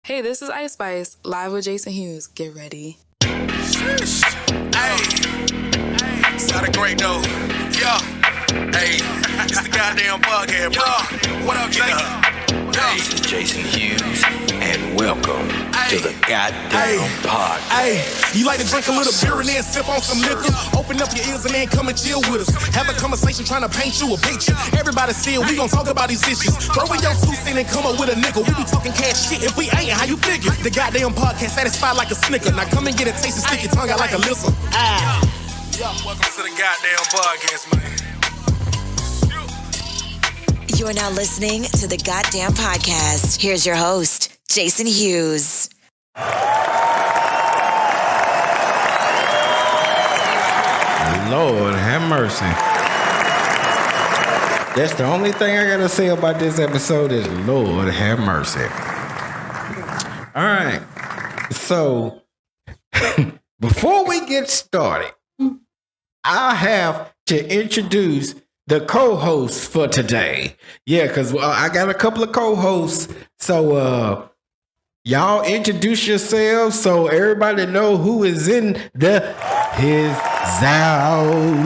Hey, this is Ice Spice, live with Jason Hughes. Get ready. Hey, sounded great though. Yo, hey, it's the Gah Damn podcast, bro. What up, Jason? This is Jason Hughes, and welcome to the Gah Damn podcast. Hey, you like to drink a little beer and then sip on some liquor? Open up your ears and then come and chill with us. Have a conversation trying to paint you a picture. Everybody see it, we gon' talk about these issues. Throw in your 2 cents and come up with a nickel. We be talking cash shit if we ain't, how you figure? The goddamn podcast satisfied like a snicker. Now come and get a taste and stick your tongue out like a lizard. Welcome to the goddamn podcast, man. You are now listening to the Gah Damn podcast. Here's your host, Jason Hughes. Lord have mercy. That's the only thing I gotta say about this episode is Lord have mercy. All right. So before we get started, I have to introduce the co-hosts for today. Yeah, because I got a couple of co-hosts. So y'all introduce yourselves so everybody know who is in his zone.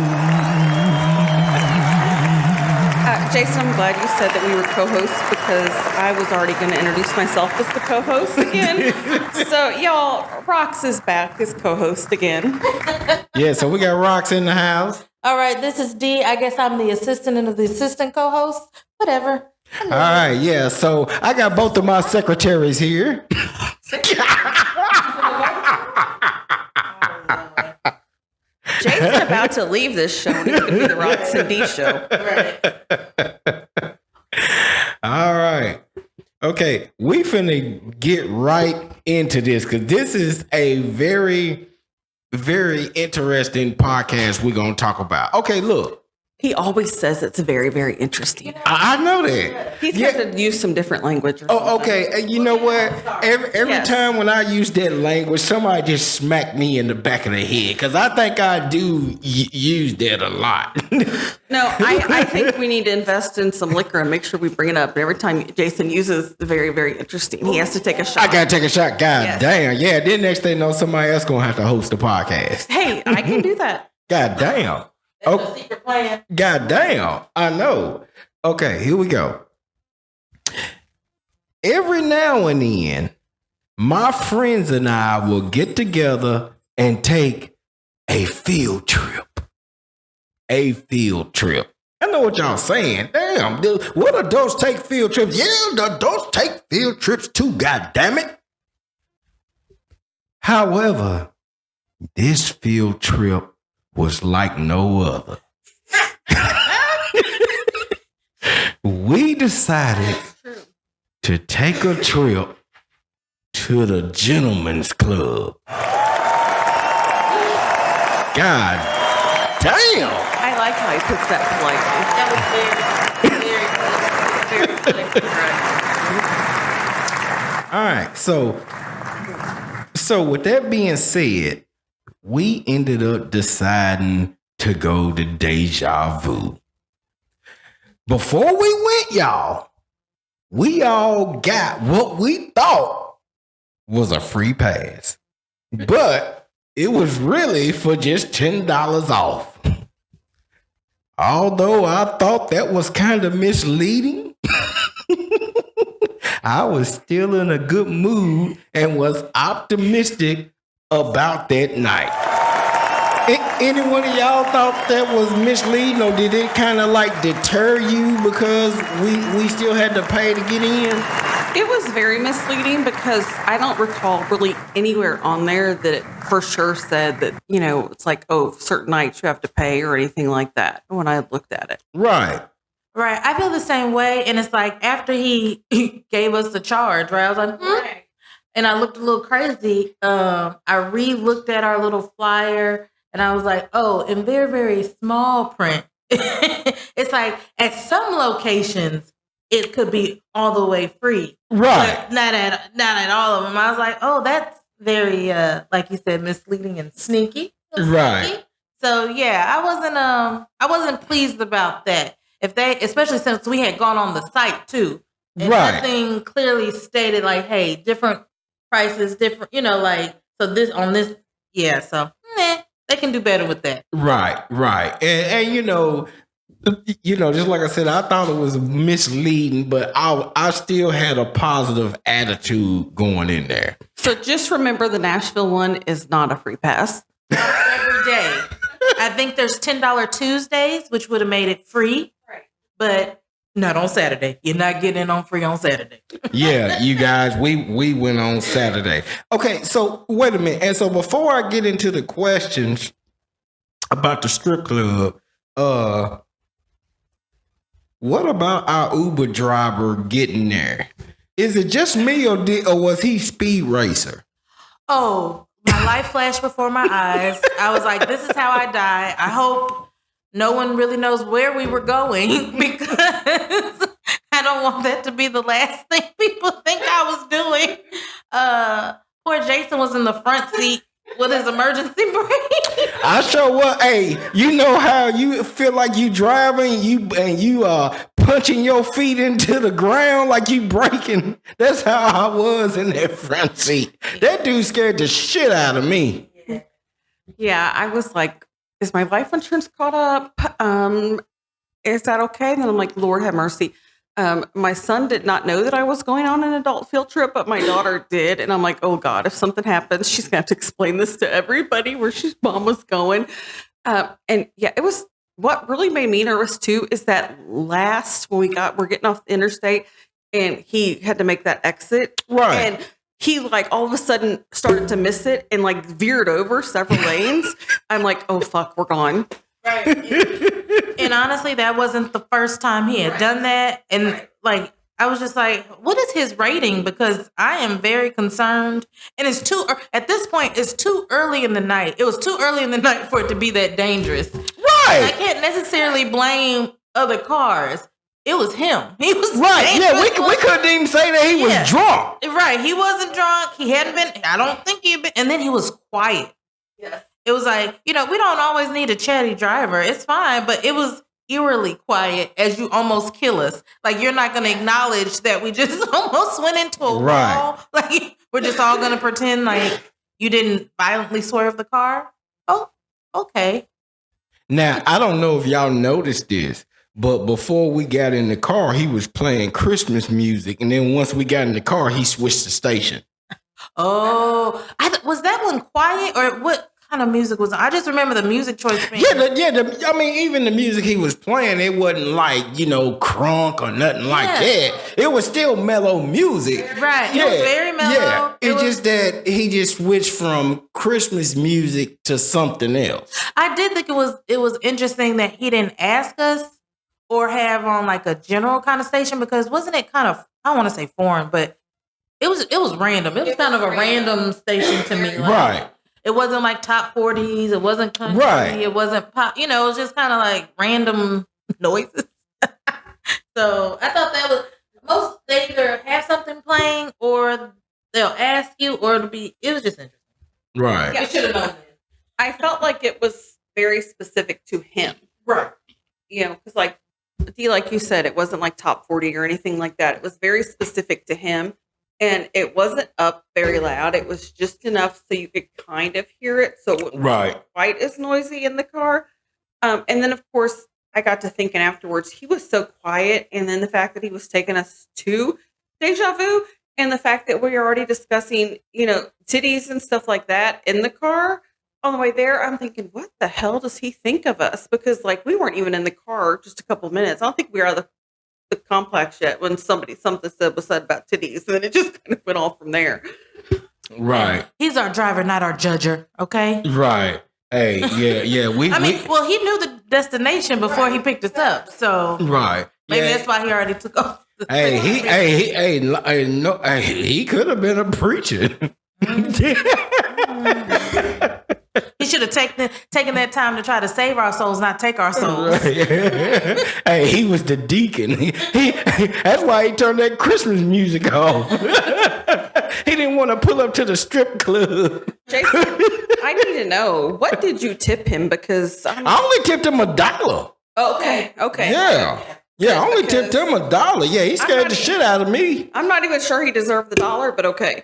Jason, I'm glad you said that we were co-hosts because I was already going to introduce myself as the co-host again. So, y'all, Rox is back as co-host again. Yeah, so we got Rox in the house. All right, this is D. I guess I'm the assistant of the assistant co-host. Whatever. All right, yeah. So I got both of my secretaries here. Jason's about to leave this show and it's going to be the Rox and D show. Right. All right. Okay, we finna get right into this because this is a very, very interesting podcast we're going to talk about. Okay, look. He always says it's very, very interesting. I know that. He's got to use some different language. Oh, okay. You know what? Every Yes. time when I use that language, somebody just smack me in the back of the head because I think I do use that a lot. No, I think we need to invest in some liquor and make sure we bring it up. Every time Jason uses the very, very interesting, he has to take a shot. I gotta take a shot. God Yes. damn. Yeah, then next thing you know, somebody else gonna have to host the podcast. Hey, I can do that. God damn. That's the secret plan. God damn. I know. Okay, here we go. Every now and then, my friends and I will get together and take a field trip. A field trip. I know what y'all saying. Damn, dude, what adults take field trips? Yeah, the adults take field trips too, god damn it. However, this field trip was like no other. We decided to take a trip to the Gentlemen's Club. God damn. I like how he puts that politely. That was very, very, very All right, so with that being said, we ended up deciding to go to Deja Vu. Before we went, y'all, we all got what we thought was a free pass. But it was really for just $10 off. Although I thought that was kind of misleading, I was still in a good mood and was optimistic about that night. Any one of y'all thought that was misleading, or did it kind of like deter you because we still had to pay to get in? It was very misleading because I don't recall really anywhere on there that it for sure said that, you know, it's like, oh, certain nights you have to pay or anything like that when I looked at it. Right. Right. I feel the same way. And it's like after he gave us the charge, right? I was like, right. And I looked a little crazy. I re-looked at our little flyer and I was like, oh, in very, very small print. It's like at some locations, it could be all the way free. Right. But not at all of them. I was like, oh, that's very, like you said, misleading and sneaky. Right. Sneaky. So yeah, I wasn't pleased about that. If they, especially since we had gone on the site too, and Right. nothing clearly stated like, hey, different prices different, like, so this on this, yeah, so they can do better with that. Right. And just like I said, I thought it was misleading, but I still had a positive attitude going in there. So just remember the Nashville one is not a free pass. Every day. I think there's $10 Tuesdays, which would have made it free, but not on Saturday. You're not getting it on free on Saturday. Yeah, you guys, we went on Saturday. Okay, so wait a minute. And so before I get into the questions about the strip club, what about our Uber driver getting there? Is it just me or was he speed racer? Oh, my life flashed before my eyes. I was like, this is how I die. I hope no one really knows where we were going because I don't want that to be the last thing people think I was doing. Poor Jason was in the front seat with his emergency brake. I sure was. Hey, you know how you feel like you driving, you punching your feet into the ground like you braking. That's how I was in that front seat. That dude scared the shit out of me. Yeah, I was like, is my life insurance caught up? Is that okay? And then I'm like, Lord have mercy. My son did not know that I was going on an adult field trip, but my daughter did. And I'm like, oh God, if something happens, she's going to have to explain this to everybody where mom was going. And yeah, it was, what really made me nervous too, is that last, when we're getting off the interstate and he had to make that exit. Right. And he like all of a sudden started to miss it and like veered over several lanes. I'm like, oh fuck, we're gone. Right. And honestly, that wasn't the first time he had done that. And like, I was just like, what is his rating? Because I am very concerned. And at this point, it's too early in the night. It was too early in the night for it to be that dangerous. Right. And I can't necessarily blame other cars. It was him. He was right. Yeah, we couldn't even say that he was drunk. Right. He wasn't drunk. He hadn't been, I don't think he had been. And then he was quiet. Yes. It was like, we don't always need a chatty driver. It's fine. But it was eerily quiet as you almost kill us. Like, you're not going to acknowledge that we just almost went into a wall. Like, we're just all going to pretend like you didn't violently swerve the car. Oh, okay. Now, I don't know if y'all noticed this, but before we got in the car, he was playing Christmas music. And then once we got in the car, he switched the station. Oh, was that one quiet or what kind of music was it? I just remember the music choice being. Even the music he was playing, it wasn't like, crunk or nothing like that. It was still mellow music. Right. It was very mellow. Yeah. It's just that he just switched from Christmas music to something else. I did think it was interesting that he didn't ask us or have on like a general kind of station, because wasn't it kind of, I don't want to say foreign, but it was random. It was kind of a random station to me. Like, right. It wasn't like top 40s. It wasn't country. Right. It wasn't pop. It was just kind of like random noises. So I thought that was most. They either have something playing or they'll ask you, or it was just interesting. Right. Yeah, I should have known that. I felt like it was very specific to him. Right. Because like you said, it wasn't like top 40 or anything like that. It was very specific to him. And it wasn't up very loud. It was just enough so you could kind of hear it. So it wasn't quite as noisy in the car. And then, of course, I got to thinking afterwards, he was so quiet. And then the fact that he was taking us to Deja Vu, and the fact that we were already discussing, titties and stuff like that in the car on the way there, I'm thinking, what the hell does he think of us? Because, like, we weren't even in the car just a couple of minutes. I don't think we were out of the complex yet when something was said about titties, and then it just kind of went off from there. Right. He's our driver, not our judger. Okay. Right. Hey, yeah. He knew the destination before he picked us up, so maybe that's why he already took off. He could have been a preacher. He should have taken that time to try to save our souls, not take our souls. Right. Hey, he was the deacon. He that's why he turned that Christmas music off. He didn't want to pull up to the strip club. Jason, I need to know, what did you tip him? Because I only tipped him $1. Oh, okay. Yeah, I only tipped him $1. Yeah, he scared the shit out of me. I'm not even sure he deserved the $1, but okay.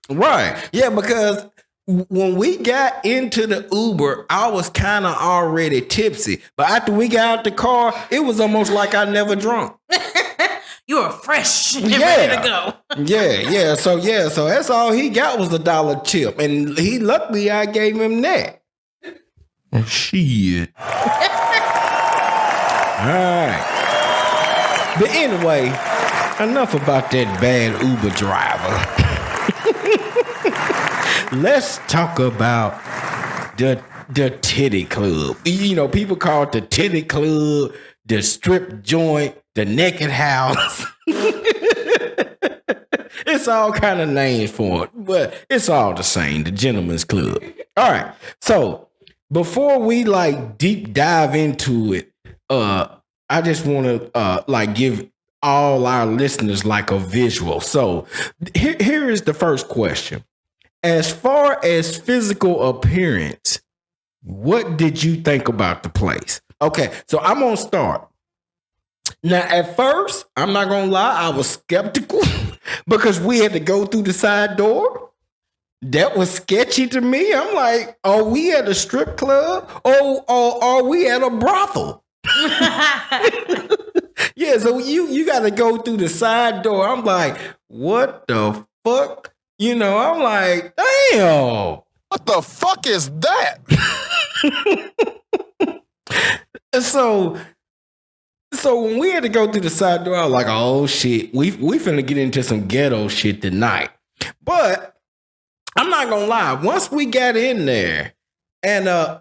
Right. Yeah, because when we got into the Uber, I was kind of already tipsy. But after we got out the car, it was almost like I never drunk. You were fresh and ready to go. Yeah. So that's all he got was $1 chip. And luckily I gave him that. Shit. All right. But anyway, enough about that bad Uber driver. Let's talk about the titty club. You know, people call it the titty club, the strip joint, the naked house. It's all kind of names for it, but it's all the same, the gentleman's club. All right. So before we like deep dive into it, I just want to like give all our listeners like a visual. So here is the first question. As far as physical appearance, what did you think about the place? Okay, so I'm gonna start. Now, at first, I'm not gonna lie, I was skeptical because we had to go through the side door. That was sketchy to me. I'm like, are we at a strip club or are we at a brothel? Yeah, so you got to go through the side door. I'm like, what the fuck? You know, I'm like, damn. What the fuck is that? So when we had to go through the side door, I was like, oh shit, we finna get into some ghetto shit tonight. But I'm not gonna lie, once we got in there, and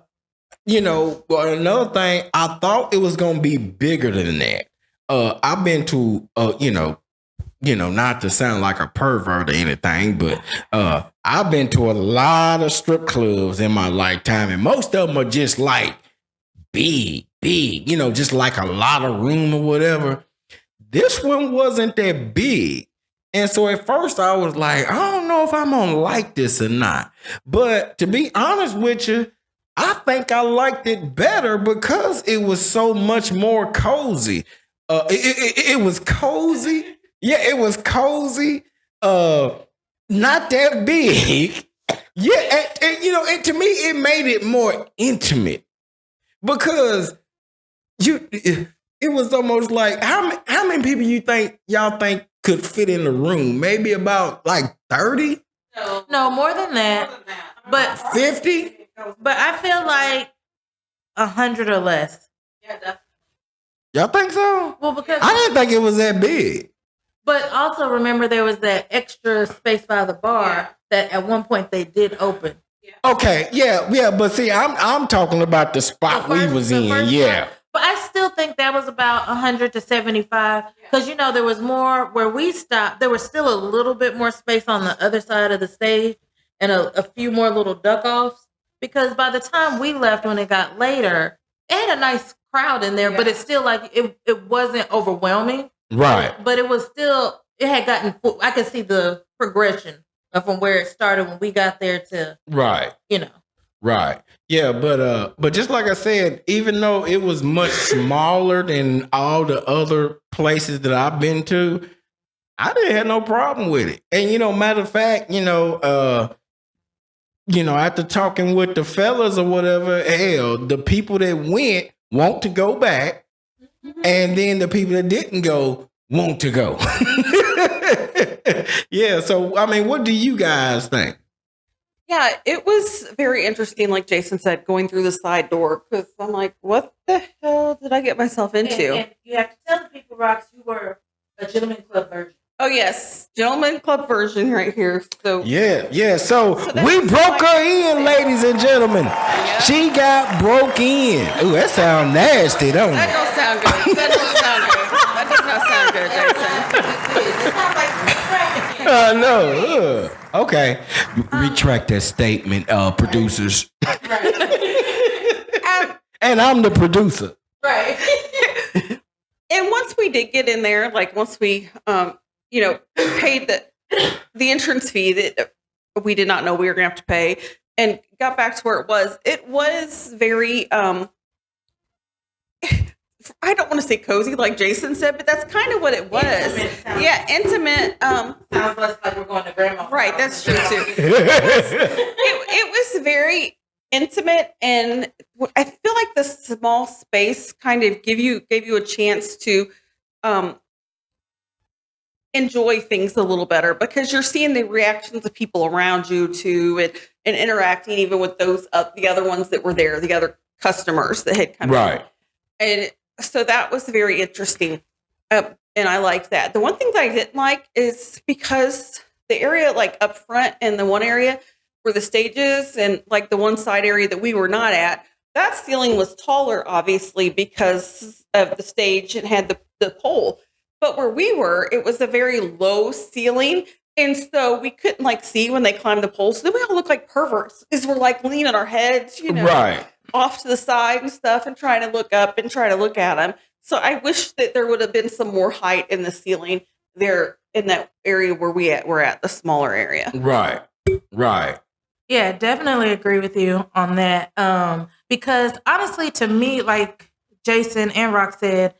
you know, another thing, I thought it was gonna be bigger than that. I've been to you know, not to sound like a pervert or anything, but I've been to a lot of strip clubs in my lifetime, and most of them are just like big, you know, just like a lot of room or whatever. This one wasn't that big. And so at first I was like, I don't know if I'm gonna like this or not. But to be honest with you, I think I liked it better because it was so much more cozy. It was cozy. Yeah, it was cozy. Not that big. Yeah, and you know, and to me, it made it more intimate because it was almost like how many people y'all think could fit in the room? Maybe about like 30? No, more than that. But 50? But I feel like 100 or less. Yeah, definitely. Y'all think so? Well, because I didn't think it was that big. But also remember there was that extra space by the bar that at one point they did open. Okay, yeah, but see, I'm talking about the spot we was in, yeah. But I still think that was about 100 to 75 because, you know, there was more where we stopped. There was still a little bit more space on the other side of the stage and a few more little duck-offs because by the time we left when it got later, it had a nice crowd in there, but it's still like it wasn't overwhelming. Right. But it was still, it had gotten full. I could see the progression from where it started when we got there to, right. You know. Right. Yeah, but just like I said, even though it was much smaller than all the other places that I've been to, I didn't have no problem with it. And you know, matter of fact, after talking with the fellas or whatever, hell, the people that went want to go back, and then the people that didn't go want to go. Yeah, so I mean, what do you guys think? Yeah, it was very interesting, like Jason said, going through the side door, because I'm like, what the hell did I get myself into? And you have to tell the people, Rox, you were a gentleman club version. Oh, yes. Gentleman club version right here. So Yeah. So we broke her in, ladies and gentlemen. Yep. She got broke in. Ooh, that sounds nasty, don't it? That don't sound good. That doesn't sound good. That does not sound good, Jason. No. Okay. Retract that statement, producers. Right. And I'm the producer. Right. And once we did get in there, like once we, paid the entrance fee that we did not know we were going to have to pay and got back to where it was very I don't want to say cozy like Jason said, but that's kind of what it was. Intimate. Sounds less like we're going to grandma's. Right, that's true too. It was very intimate, and I feel like the small space kind of gave you a chance to enjoy things a little better because you're seeing the reactions of people around you too, and interacting even with those the other ones that were there, the other customers that had come in. And so that was very interesting, and I liked that. The one thing that I didn't like is because the area like up front and the one area where the stages and like the one side area that we were not at, that ceiling was taller, obviously, because of the stage and had the pole. But where we were, it was a very low ceiling. And so we couldn't like see when they climbed the pole. So then we all look like perverts because we're like leaning our heads, off to the side and stuff and trying to look up and try to look at them. So I wish that there would have been some more height in the ceiling there in that area where we're at the smaller area. Right. Yeah, definitely agree with you on that. Because honestly, to me, like Jason and Rock said,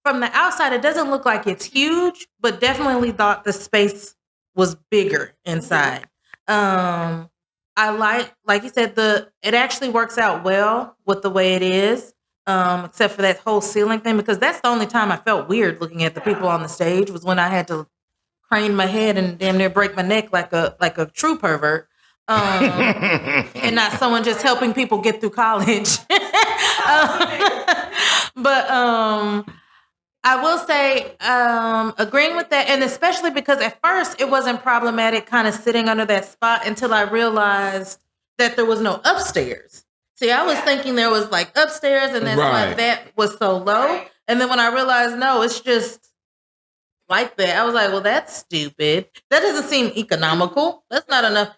from the outside, it doesn't look like it's huge, but definitely thought the space was bigger inside. I like you said, it actually works out well with the way it is, except for that whole ceiling thing, because that's the only time I felt weird looking at the people on the stage was when I had to crane my head and damn near break my neck like a true pervert. And not someone just helping people get through college. But I will say, agreeing with that, and especially because at first it wasn't problematic kind of sitting under that spot until I realized that there was no upstairs. See, I was thinking there was like upstairs and that's why that was so low. And then when I realized, no, it's just like that, I was like, well, that's stupid. That doesn't seem economical. That's not enough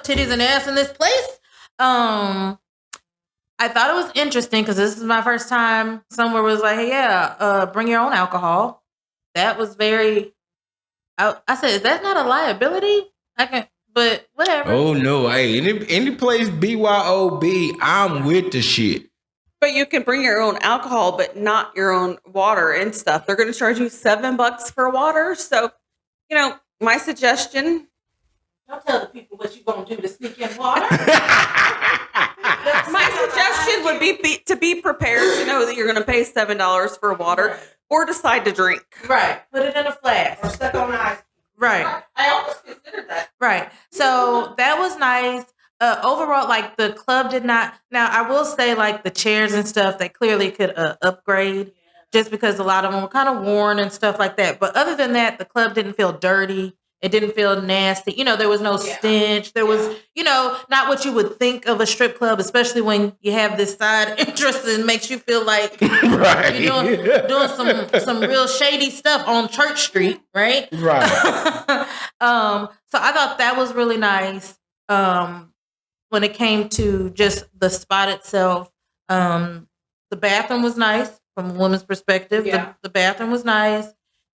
titties and ass in this place. I thought it was interesting because this is my first time somewhere was like, hey, bring your own alcohol. That was very, I said, is that not a liability? But whatever. Oh no, hey, any place BYOB, I'm with the shit. But you can bring your own alcohol, but not your own water and stuff. They're going to charge you $7 for water. So, my suggestion. Don't tell the people what you're going to do to sneak in water. My suggestion would be to be prepared to know that you're going to pay $7 for water or decide to drink. Right. Put it in a flask. Or stuck on ice. Right. I almost considered that. Right. So that was nice. Overall, like the club did not. Now, I will say like the chairs and stuff, they clearly could upgrade just because a lot of them were kind of worn and stuff like that. But other than that, the club didn't feel dirty. It didn't feel nasty. There was no stench. There was, not what you would think of a strip club, especially when you have this side interest and makes you feel like you're doing some real shady stuff on Church Street, right? Right. So I thought that was really nice. When it came to just the spot itself, the bathroom was nice from a woman's perspective. Yeah. The bathroom was nice.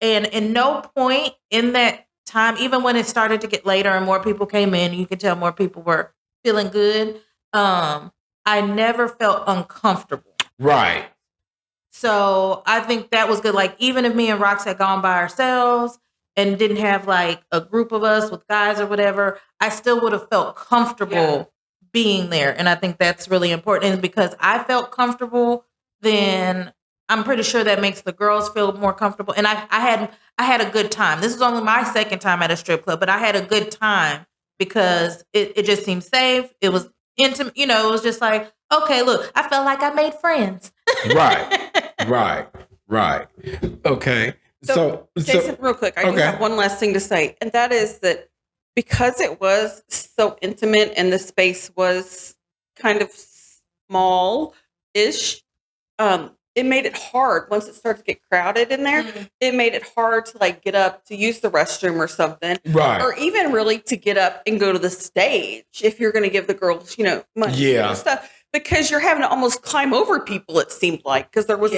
And at no point in that time, even when it started to get later and more people came in, you could tell more people were feeling good. I never felt uncomfortable. Right. So I think that was good. Like, even if me and Rox had gone by ourselves and didn't have like a group of us with guys or whatever, I still would have felt comfortable being there. And I think that's really important. And because I felt comfortable, then I'm pretty sure that makes the girls feel more comfortable. And I had a good time. This is only my second time at a strip club, but I had a good time because it just seemed safe. It was intimate. It was just like, okay, look, I felt like I made friends. Right. Okay. So Jason, real quick, I do have one last thing to say. And that is that because it was so intimate and the space was kind of small-ish, it made it hard once it started to get crowded in there. Mm-hmm. It made it hard to like get up to use the restroom or something, right? Or even really to get up and go to the stage if you're going to give the girls, money and stuff, because you're having to almost climb over people. It seemed like because there was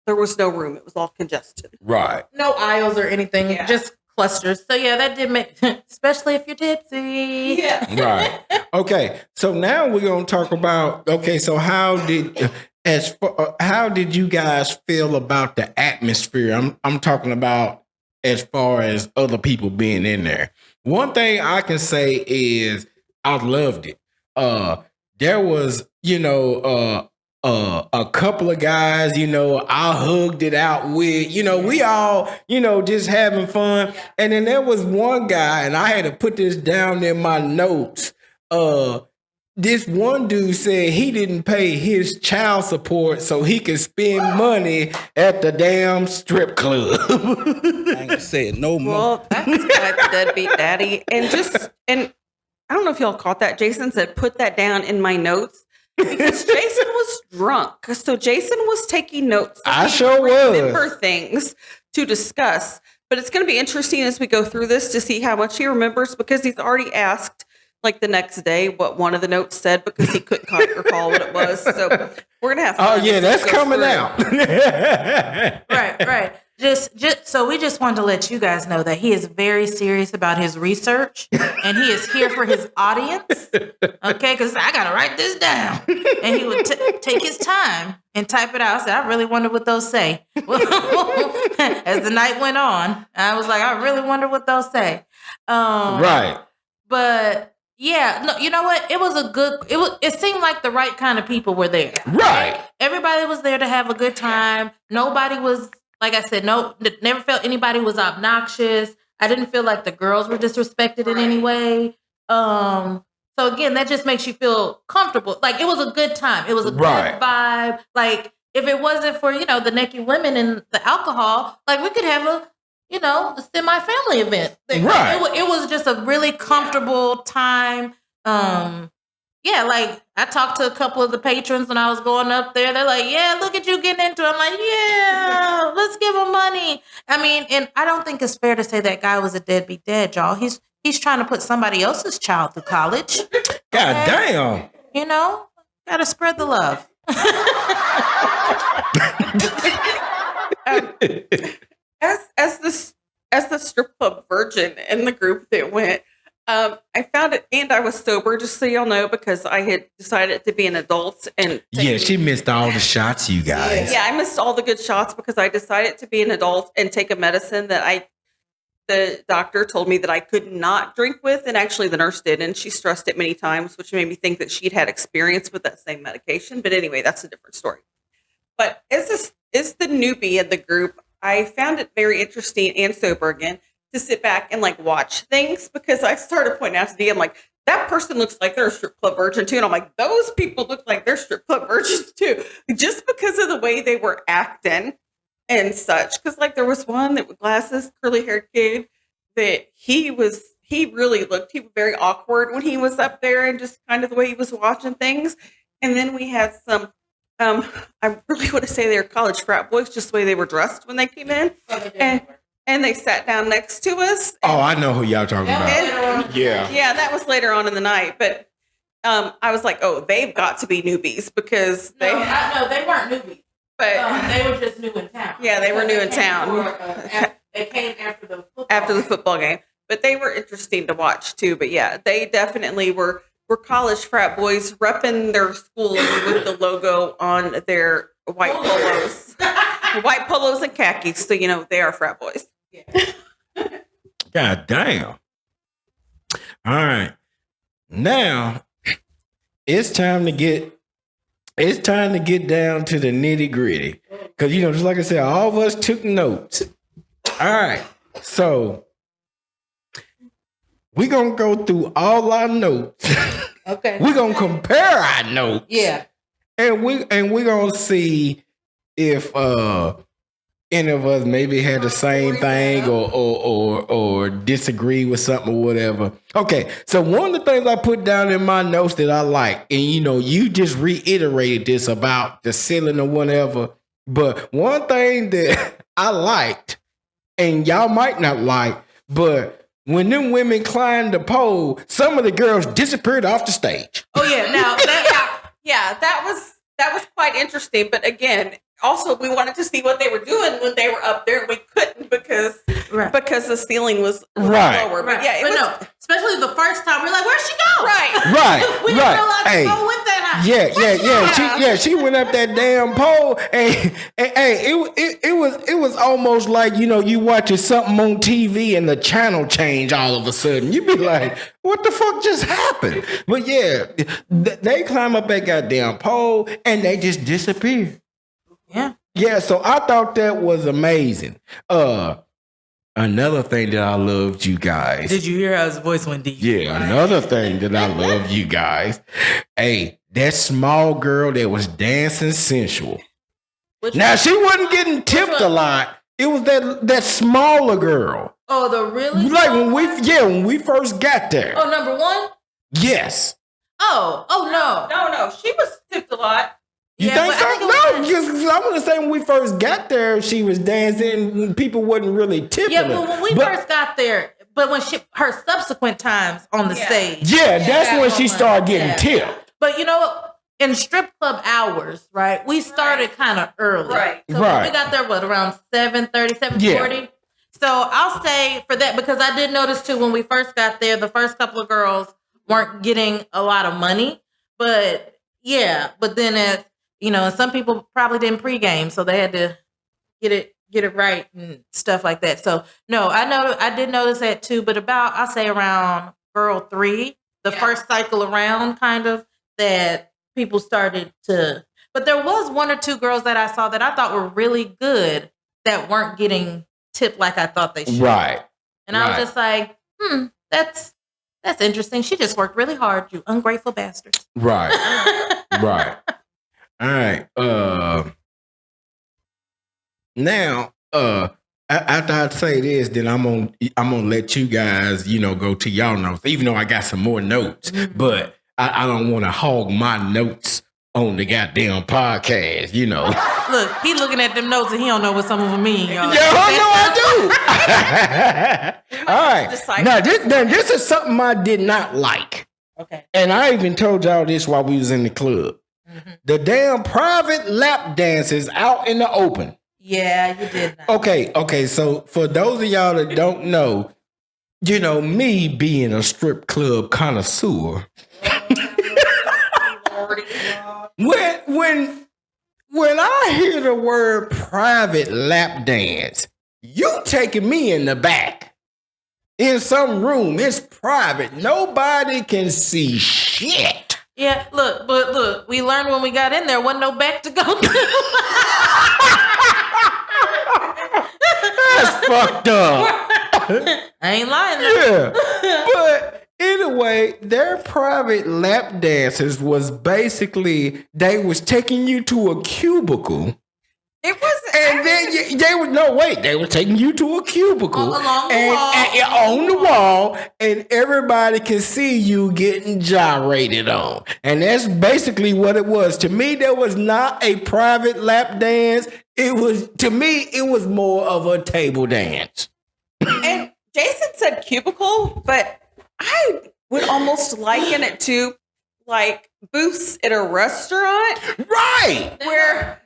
there was no room. It was all congested. Right. No aisles or anything, just clusters. So that did make, especially if you're tipsy. Yeah. Right. Okay. So now we're gonna talk about. Okay. So how did as for, how did you guys feel about the atmosphere? I'm talking about as far as other people being in there. One thing I can say is I loved it. There was, a couple of guys, I hugged it out with, we all, just having fun. And then there was one guy, and I had to put this down in my notes. This one dude said he didn't pay his child support so he could spend money at the damn strip club. I ain't said no more. Well, that's a deadbeat daddy. And I don't know if y'all caught that. Jason said, put that down in my notes because Jason was drunk. So Jason was taking notes. So I sure was. Remember things to discuss. But it's going to be interesting as we go through this to see how much he remembers because he's already asked like the next day what one of the notes said because he couldn't recall what it was. So we're going to have fun. Oh, yeah, that's coming out. Right. Just so we just wanted to let you guys know that he is very serious about his research and he is here for his audience. Okay, because I gotta write this down, and he would take his time and type it out. I said, I really wonder what those say. As the night went on, I was like, I really wonder what those say. Right, but yeah, no, you know what? It was a good. It seemed like the right kind of people were there. Right, everybody was there to have a good time. Nobody was. Like I said, never felt anybody was obnoxious. I didn't feel like the girls were disrespected in any way. So again, that just makes you feel comfortable. Like it was a good time. It was a good vibe. Like if it wasn't for, the naked women and the alcohol, like we could have a semi-family event. Right. It was just a really comfortable time. Yeah, like I talked to a couple of the patrons when I was going up there. They're like, yeah, look at you getting into it. I'm like, yeah, let's give them money. I mean, and I don't think it's fair to say that guy was a deadbeat dad, y'all. He's trying to put somebody else's child through college. God damn. Gotta spread the love. As the strip club virgin in the group that went, I found it, and I was sober, just so y'all know, because I had decided to be an adult. And she missed all the shots, you guys. Yeah, I missed all the good shots because I decided to be an adult and take a medicine that the doctor told me that I could not drink with, and actually the nurse did, and she stressed it many times, which made me think that she'd had experience with that same medication. But anyway, that's a different story. But as the newbie in the group, I found it very interesting and sober again to sit back and like watch things because I started pointing out to Dee, I'm like, that person looks like they're a strip club virgin too. And I'm like, those people look like they're strip club virgins too, just because of the way they were acting and such. Cause like there was one that with glasses, curly haired kid that he was very awkward when he was up there and just kind of the way he was watching things. And then we had some, I really want to say they were college frat boys, just the way they were dressed when they came in. And they sat down next to us. Oh, I know who y'all talking about. Yeah, that was later on in the night. But I was like, oh, they've got to be newbies because they weren't newbies. But they were just new in town. Yeah, they were new in town. They came after the football game. But they were interesting to watch too. But yeah, they definitely were college frat boys repping their school with the logo on their white polos. White polos and khakis, so they are frat boys. God damn. All right. Now it's time to get down to the nitty-gritty. Because just like I said, all of us took notes. All right. So we're gonna go through all our notes. Okay. We're gonna compare our notes. Yeah. And we're gonna see if any of us maybe had the same thing or disagree with something or whatever. Okay, so one of the things I put down in my notes that I like, and you just reiterated this about the ceiling or whatever, but one thing that I liked, and y'all might not like, but when them women climbed the pole, some of the girls disappeared off the stage. Oh yeah, now that was quite interesting. But again, also we wanted to see what they were doing when they were up there, and we couldn't because the ceiling was lower. But yeah, no, especially the first time, we're like, where'd she go? Right. We didn't realize to go with that She went up that damn pole, and it was almost like, you know, you watching something on TV and the channel change all of a sudden. You be like, what the fuck just happened? But yeah, they climb up that goddamn pole and they just disappear. Yeah. Yeah, so I thought that was amazing. Another thing that I loved, you guys. Did you hear how his voice went deep? Yeah, another thing that I love, you guys. Hey, that small girl that was dancing sensual. Now, she wasn't getting tipped a lot. It was that smaller girl. Oh, the really like small when we first got there. Oh, number one? Yes. Oh no. No. She was tipped a lot. You think so? No, because I want to say when we first got there, she was dancing. People wasn't really tipping her. Yeah, but when we first got there, but when her subsequent times on the stage. Yeah, that's when she started getting tipped. But you know, in strip club hours, right, we started kind of early. Right. So we got there, around 7:30, 7:40? Yeah. So I'll say for that, because I did notice too, when we first got there, the first couple of girls weren't getting a lot of money. But yeah, but then you know, some people probably didn't pregame, so they had to get it right and stuff like that. So no, I did notice that too. But I'll say around girl 3, the first cycle around, kind of, that people started to. But there was 1 or 2 girls that I saw that I thought were really good that weren't getting tipped like I thought they should. Right. And I was just like, that's interesting. She just worked really hard, you ungrateful bastards. Right. Right. All right. Now, after I say this, then I'm gonna let you guys, you know, go to y'all notes. Even though I got some more notes, but I don't want to hog my notes on the goddamn podcast. You know. Look, he looking at them notes and he don't know what some of them mean, y'all. Yeah, I know I do. All right. Now this is something I did not like. Okay. And I even told y'all this while we was in the club. The damn private lap dances out in the open. Yeah, you did not. Okay. So for those of y'all that don't know, you know, me being a strip club connoisseur, when I hear the word private lap dance, you taking me in the back in some room. It's private. Nobody can see shit. Yeah, look, we learned when we got in there wasn't no back to go to. That's fucked up. I ain't lying. Yeah. But anyway, their private lap dances was basically, they was taking you to a cubicle. It wasn't. And then they were taking you to a cubicle along the wall. And on the wall, and everybody can see you getting gyrated on. And that's basically what it was. To me, there was not a private lap dance. It was more of a table dance. And Jason said cubicle, but I would almost liken it to like booths at a restaurant. Right. Where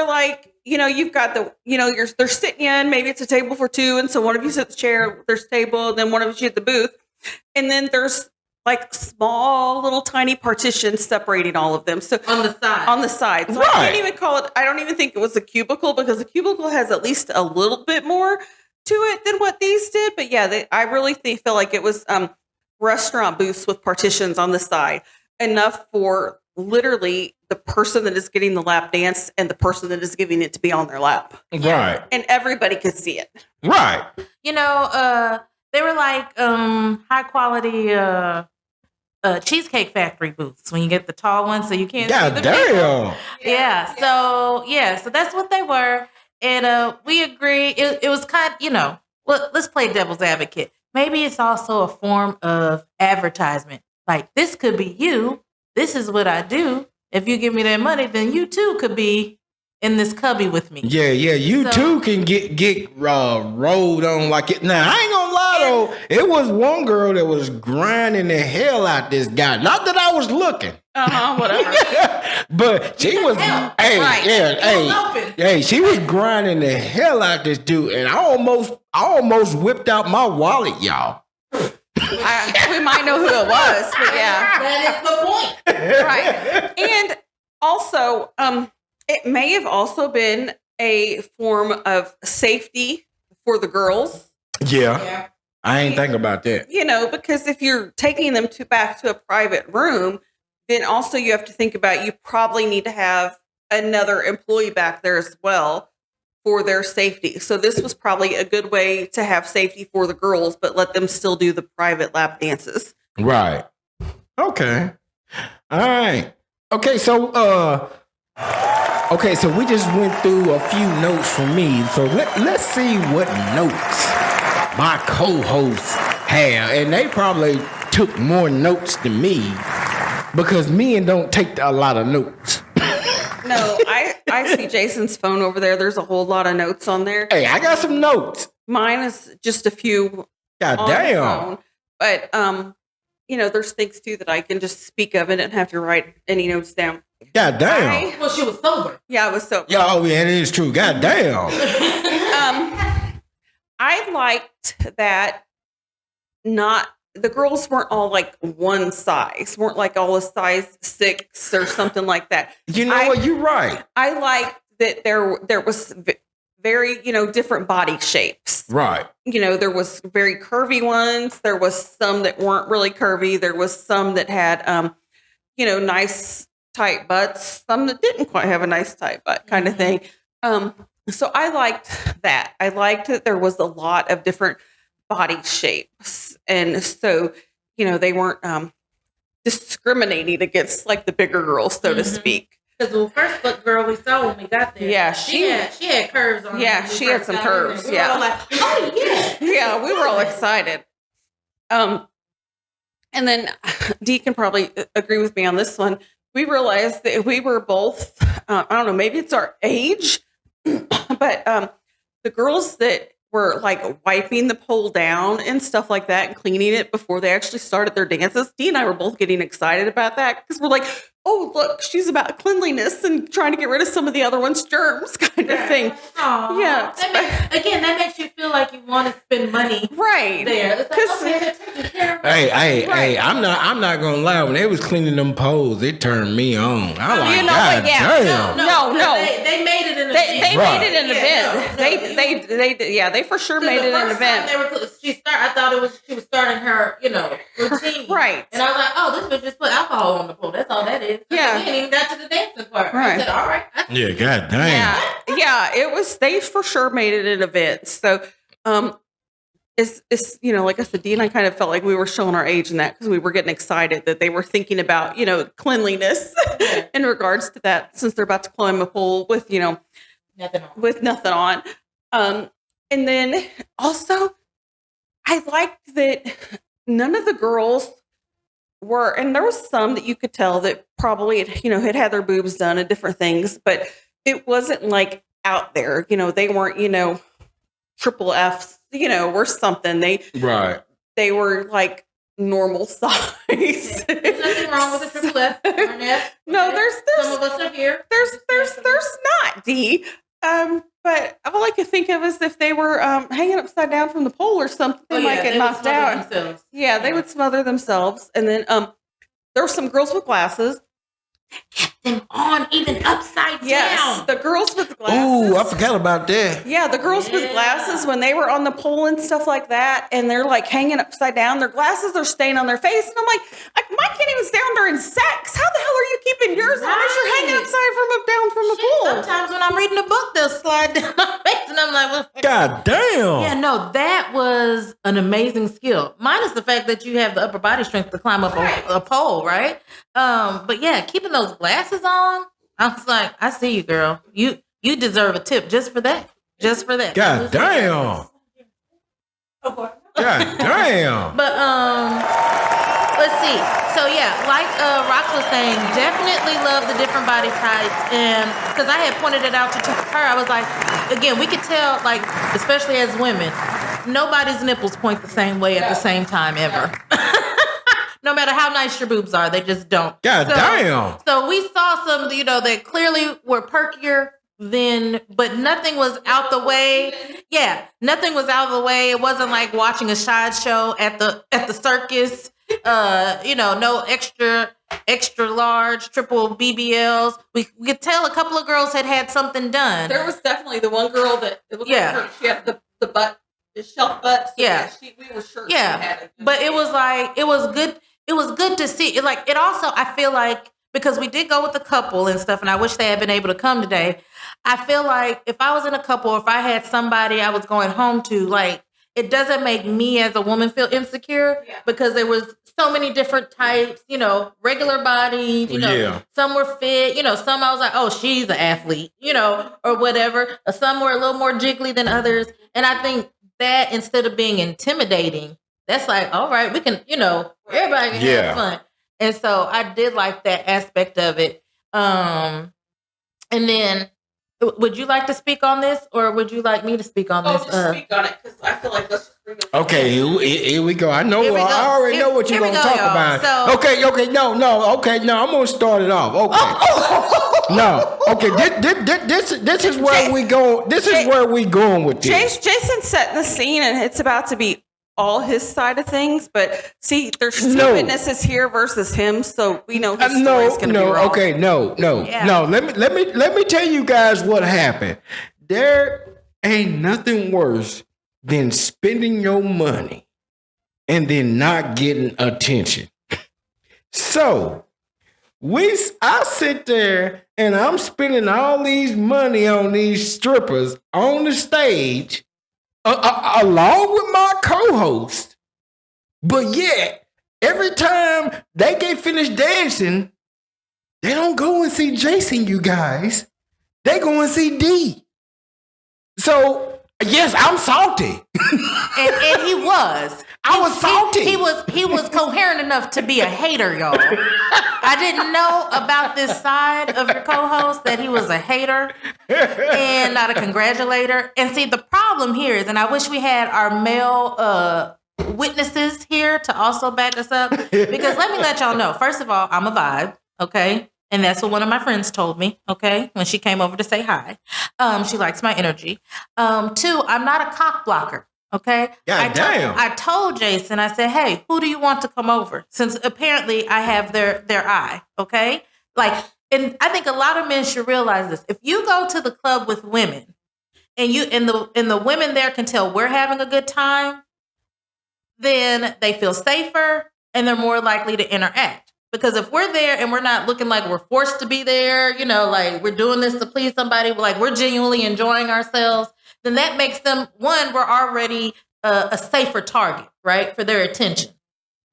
like, you know, you've got they're sitting in, maybe it's a table for 2. And so one of you sits at the chair, there's a table, and then one of you at the booth. And then there's like small little tiny partitions separating all of them. So on the side. So I can't even call it, I don't even think it was a cubicle, because a cubicle has at least a little bit more to it than what these did. But yeah, I really feel like it was restaurant booths with partitions on the side, enough for literally the person that is getting the lap dance and the person that is giving it to be on their lap. Right. And everybody could see it. Right. You know, they were like high quality Cheesecake Factory booths when you get the tall ones so you can't see the people. Yeah. So that's what they were. And we agree. It was kind of, you know, let's play devil's advocate. Maybe it's also a form of advertisement. Like, this could be you. This is what I do. If you give me that money, then you too could be in this cubby with me. Yeah. You too can get rolled on like it. Now, I ain't gonna lie though. It was one girl that was grinding the hell out this guy. Not that I was looking. Whatever. But she was, she was grinding the hell out this dude, and I almost whipped out my wallet, y'all. We might know who it was, but yeah. That is the point. Right. And also, it may have also been a form of safety for the girls. Yeah. I ain't think about that. You know, because if you're taking them back to a private room, then also you have to think about you probably need to have another employee back there as well for their safety. So this was probably a good way to have safety for the girls, but let them still do the private lap dances. Right. Okay. All right. Okay, so we just went through a few notes from me. So let's see what notes my co-hosts have. And they probably took more notes than me because men don't take a lot of notes. No, I see Jason's phone over there. There's a whole lot of notes on there. Hey, I got some notes. Mine is just a few. God on damn. the phone. But you know, there's things too that I can just speak of and don't have to write any notes down. God damn. Well, she was sober. Yeah, I was sober. Yeah, oh yeah, it is true. God damn. I liked that the girls weren't all like one size, weren't like all a size 6 or something like that. You know what? You're right. I liked that there was very, you know, different body shapes. Right. You know, there was very curvy ones. There was some that weren't really curvy. There was some that had, you know, nice tight butts. Some that didn't quite have a nice tight butt kind of thing. So I liked that. I liked that there was a lot of different body shapes. And so, you know, they weren't discriminating against like the bigger girls, so to speak. Because the first look girl we saw when we got there, Yeah, she had curves on her. Yeah, she had some curves. We were all like, oh yeah. Yeah, we were all excited. And then Dee can probably agree with me on this one. We realized that we were both, I don't know, maybe it's our age, but the girls that were like wiping the pole down and stuff like that and cleaning it before they actually started their dances, Dee and I were both getting excited about that because we're like, oh, look, she's about cleanliness and trying to get rid of some of the other one's germs kind of thing. Aww. Yeah. That makes you feel like you want to spend money. Right. There. It's like, okay, they're taking care of it. Hey, I'm not gonna lie. When they was cleaning them poles, it turned me on. I like, You know God what? Yeah. damn. No. They made it an event. They Right. made it an event. They for sure made it an event. I thought she was starting her, routine. Right. And I was like, oh, this was just put alcohol on the pole. That's all that is. Yeah. We ain't even got to the dancing part. Right. I said, all right. Yeah, God damn. Yeah, it was. They for sure made it an event. So, it's like I said, Dee and I kind of felt like we were showing our age in that because we were getting excited that they were thinking about cleanliness in regards to that since they're about to climb a pole with nothing on. And then also, I liked that none of the girls were, and there was some that you could tell that probably had their boobs done and different things, but it wasn't like out there. They weren't, triple Fs, or something. They were like normal size. There's nothing wrong with a triple F. No, there's some of us are here. There's not, Dee. But all I could think of is if they were hanging upside down from the pole or something, they might get knocked out. Yeah, they would smother themselves. And then there were some girls with glasses. Kept them on even upside down. Yes, the girls with glasses. Ooh, I forgot about that. Yeah, the girls with glasses when they were on the pole and stuff like that, and they're like hanging upside down. Their glasses are staying on their face, and I'm like, mine can't even stay on during sex. How the hell are you keeping yours on as you're hanging down from the pool? Sometimes when I'm reading a book, they'll slide down my face, and I'm like, well, God damn. Yeah, no, that was an amazing skill. Minus the fact that you have the upper body strength to climb up a pole, right? But yeah, keeping those glasses on, I was like, I see you, girl. You deserve a tip just for that. Just for that. God damn. God damn. But let's see. So yeah, like Rox was saying, definitely love the different body types, and because I had pointed it out to her, I was like, again, we could tell, like, especially as women, nobody's nipples point the same way at the same time ever. No matter how nice your boobs are, they just don't. God damn. So we saw some, that clearly were perkier but nothing was out the way. Yeah, nothing was out of the way. It wasn't like watching a sideshow at the circus. No extra large triple BBLs. We could tell a couple of girls had something done. There was definitely the one girl that it looked like she had the butt, the shelf butt. So we were sure. She had it. But it was like it was good. It was good to see. It also, I feel like, because we did go with the couple and stuff, and I wish they had been able to come today. I feel like if I was in a couple, or if I had somebody I was going home to, like, it doesn't make me as a woman feel insecure because there was so many different types, regular bodies, some were fit, some I was like, oh, she's an athlete, or whatever. Some were a little more jiggly than others. And I think that instead of being intimidating, that's like, all right, we can, everybody can have fun. And so I did like that aspect of it. And then, would you like to speak on this, or would you like me to speak on this? Just speak on it, because I feel like let's just bring it. Okay, here we go. I already know what you're going to talk about. So, okay, no, I'm going to start it off. Okay. No, okay, this is where we go. This is where we going with this. Jason's setting the scene, and it's about to be all his side of things, but see, there's two witnesses here versus him, so we know his story's going to be wrong. Okay, no. Let me tell you guys what happened. There ain't nothing worse than spending your money and then not getting attention. So I sit there and I'm spending all these money on these strippers on the stage. Along with my co-host, but yet every time they get finished dancing, they don't go and see Jason, you guys. They go and see D. So yes, I'm salty, and he was. I was salty. He was coherent enough to be a hater, y'all. I didn't know about this side of your co-host, that he was a hater and not a congratulator. And see, the problem here is, and I wish we had our male witnesses here to also back us up, because let me let y'all know. First of all, I'm a vibe, okay? And that's what one of my friends told me, okay, when she came over to say hi. She likes my energy. Two, I'm not a cock blocker. Okay. God damn. I told Jason, I said, hey, who do you want to come over? Since apparently I have their eye. Okay. Like, and I think a lot of men should realize this. If you go to the club with women and the women there can tell we're having a good time, then they feel safer and they're more likely to interact. Because if we're there and we're not looking like we're forced to be there, like we're doing this to please somebody, like we're genuinely enjoying ourselves, then that makes them, one, we're already a safer target, right, for their attention,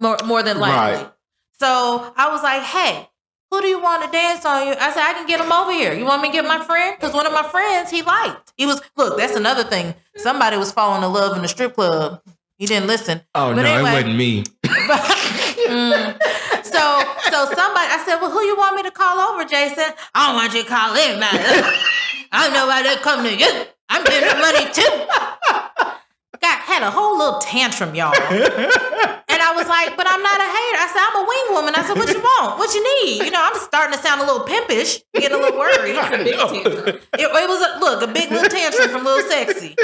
more than likely. Right. So I was like, hey, who do you want to dance on you? I said, I can get him over here. You want me to get my friend? Because one of my friends he liked. Look, that's another thing. Somebody was falling in love in the strip club. He didn't listen. Oh, but no, anyway, it wasn't me. So somebody, I said, well, who you want me to call over, Jason? I don't want you to call anybody. I don't know why they come to you. I'm giving them money too. Had a whole little tantrum, y'all. And I was like, but I'm not a hater. I said, I'm a wing woman. I said, what you want? What you need? I'm starting to sound a little pimpish, getting a little worried. It's a big tantrum. It was a big little tantrum from Little Sexy.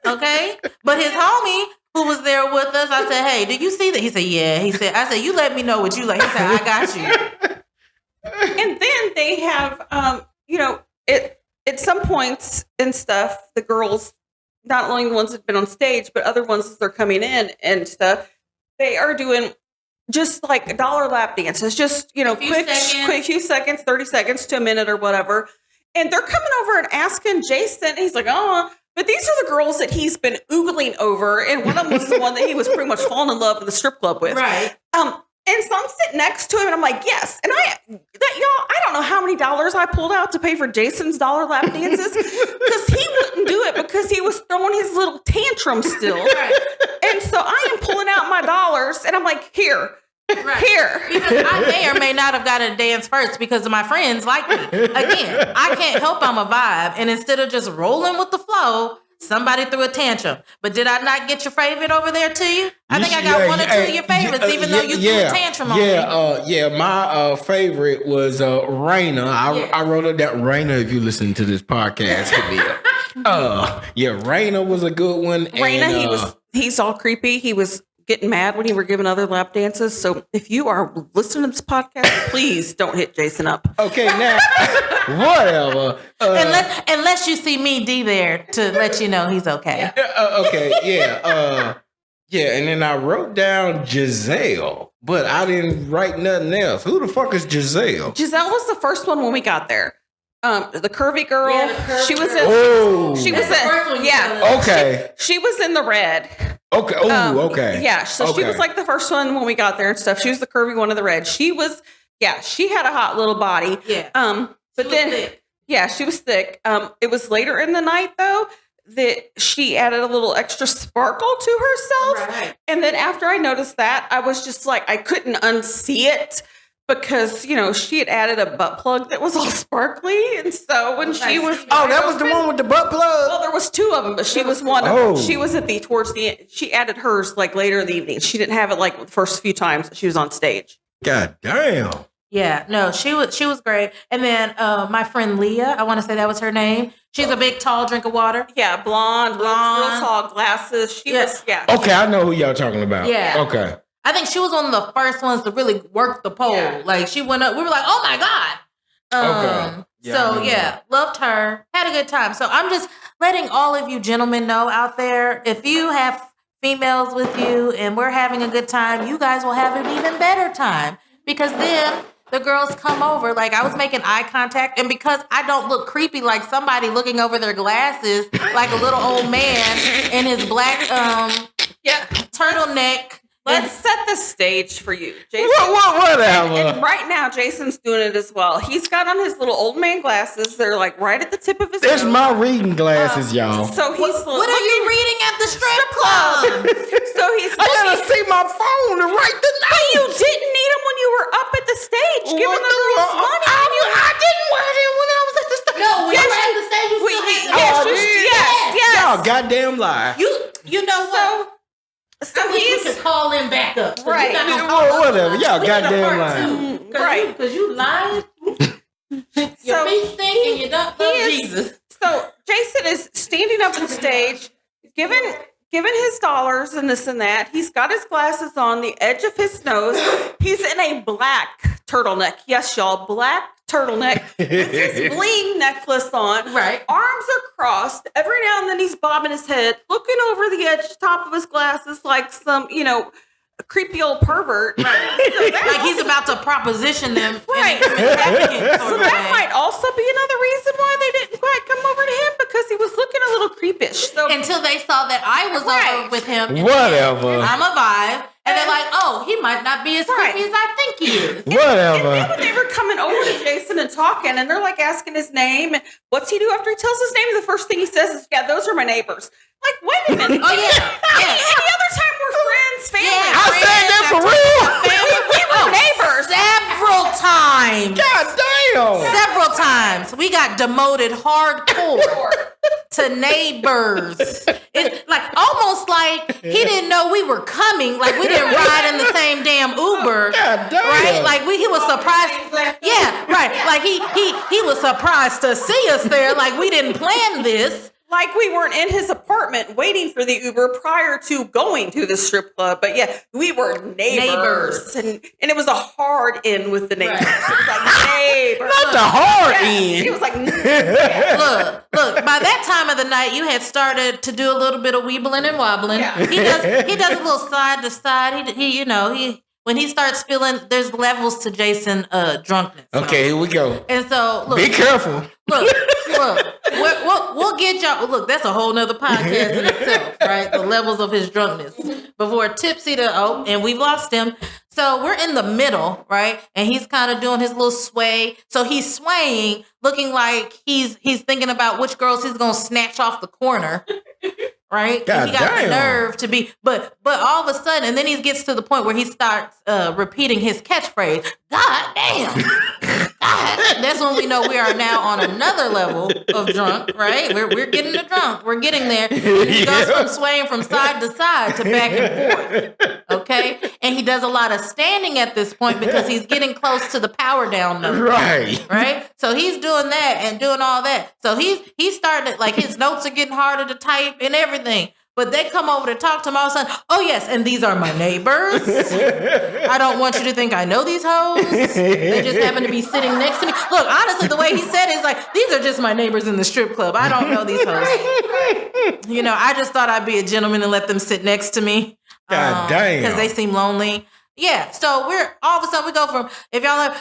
Okay? But his homie, who was there with us, I said, hey, did you see that? He said, yeah. I said, you let me know what you like. He said, I got you. And then they have, at some points and stuff, the girls, not only the ones that have been on stage, but other ones as they're coming in and stuff, they are doing just like $1 lap dances, just, quick few seconds, 30 seconds to a minute or whatever. And they're coming over and asking Jason, he's like, oh, but these are the girls that he's been oogling over. And one of them was the one that he was pretty much falling in love in the strip club with. Right. And so I'm sitting next to him and I'm like, yes. And I don't know how many dollars I pulled out to pay for Jason's $1 lap dances, because he wouldn't do it because he was throwing his little tantrum still. Right. And so I am pulling out my dollars and I'm like, here. Here. Because I may or may not have got to dance first because of my friends like me. Again, I can't help I'm a vibe. And instead of just rolling with the flow, somebody threw a tantrum. But did I not get your favorite over there to you? I think I got one or two of your favorites, even though you threw a tantrum on me. My favorite was Raina. I wrote it down. Raina, if you listen to this podcast, hit me up. Raina was a good one. Raina, he's all creepy. He was getting mad when you were giving other lap dances. So if you are listening to this podcast, please don't hit Jason up. Okay, now whatever. Unless you see me D there to let you know he's okay. And then I wrote down Giselle, but I didn't write nothing else. Who the fuck is Giselle? Giselle was the first one when we got there. The curvy girl. Yeah, the curvy she was in. girl. She was in. Yeah. Okay. She was in the red. Okay. Okay. Yeah. So she was like the first one when we got there and stuff. She was the curvy one of the red. She was. Yeah. She had a hot little body. Yeah. But then. Thick. Yeah, she was thick. It was later in the night though that she added a little extra sparkle to herself. Right. And then after I noticed that, I was just like, I couldn't unsee it. Because, she had added a butt plug that was all sparkly. And so when she was... Oh, that was the one with the butt plug? Well, there was two of them, but she was one of them. She was towards the end. She added hers like later in the evening. She didn't have it like the first few times that she was on stage. God damn. Yeah, no, she was great. And then my friend Leah, I want to say that was her name. She's a big, tall drink of water. Yeah, blonde, real tall glasses. She was. Okay, I know who y'all talking about. Yeah. Okay. I think she was one of the first ones to really work the pole. Yeah. Like she went up, we were like, oh my God. Okay. Loved her. Had a good time. So I'm just letting all of you gentlemen know out there, if you have females with you and we're having a good time, you guys will have an even better time. Because then the girls come over, like I was making eye contact, and because I don't look creepy like somebody looking over their glasses, like a little old man in his black turtleneck. Let's set the stage for you, Jason. Whatever. And right now, Jason's doing it as well. He's got on his little old man glasses. They're like right at the tip of his nose. It's my reading glasses, y'all. So he's what are you reading at the strip club? So he's I gotta see my phone to write the notes. But you didn't need them when you were up at the stage giving the girls money. I didn't wear them when I was at the stage. No, when you were at the stage, you yes. Y'all goddamn lie. You know what? So we could call him back up. Right. Whatever. Y'all goddamn lying. Right. Because you lied. Your feet stink and you don't love Jesus. So Jason is standing up on stage, giving his dollars and this and that. He's got his glasses on the edge of his nose. He's in a black turtleneck. Yes, y'all, black turtleneck with his bling necklace on. Right. Arms are crossed. Every now and then he's bobbing his head, looking over the edge, top of his glasses like some, a creepy old pervert. Right. So like he's about to proposition them. Right. So that might also be another reason why they didn't quite come over to him, because he was looking a little creepish. So until they saw that I was over with him. Whatever. I'm a vibe. And they're like, oh, he might not be as creepy as I think he is. Whatever. And then when they were coming over to Jason and talking, and they're like asking his name, and what's he do after he tells his name? The first thing he says is, yeah, those are my neighbors. Like, wait a minute. Oh, yeah. Any other time we're friends, family. Yeah, I said that for real. We were neighbors. Several times. God damn. Several times. We got demoted hardcore to neighbors. It's like almost like he didn't know we were coming. Like we didn't ride in the same damn Uber. God damn. Right? Like he was surprised. Yeah, right. Like he was surprised to see us there. Like we didn't plan this. Like we weren't in his apartment waiting for the Uber prior to going to the strip club. But yeah, we were neighbors. And it was a hard in with the neighbors. Right. It was like neighbors. Not the hard in. It was like Look, by that time of the night, you had started to do a little bit of weebling and wobbling. Yeah. He does a little side to side. He when he starts feeling, there's levels to Jason drunkenness. Okay, here we go. And so, look. Be careful. Look. We'll get y'all. Look, that's a whole nother podcast in itself, right? The levels of his drunkenness. Before tipsy to, and we've lost him. So we're in the middle, right? And he's kind of doing his little sway. So he's swaying, looking like he's thinking about which girls he's going to snatch off the corner. Right? God, he got damn. the nerve to be, but all of a sudden, and then he gets to the point where he starts repeating his catchphrase, God damn. That's when we know we are now on another level of drunk, right? We're getting the drunk. We're getting there. And he goes from swaying from side to side to back and forth. Okay? And he does a lot of standing at this point because he's getting close to the power down note. Right. Right? So he's doing that and doing all that. So he's starting to, like, his notes are getting harder to type and everything. But they come over to talk to him all of a sudden. Oh, yes, and these are my neighbors. I don't want you to think I know these hoes. They just happen to be sitting next to me. Look, honestly, the way he said it is like, these are just my neighbors in the strip club. I don't know these hoes. You know, I just thought I'd be a gentleman and let them sit next to me. God damn. Because they seem lonely. Yeah, so we're all of a sudden we go from, if y'all like,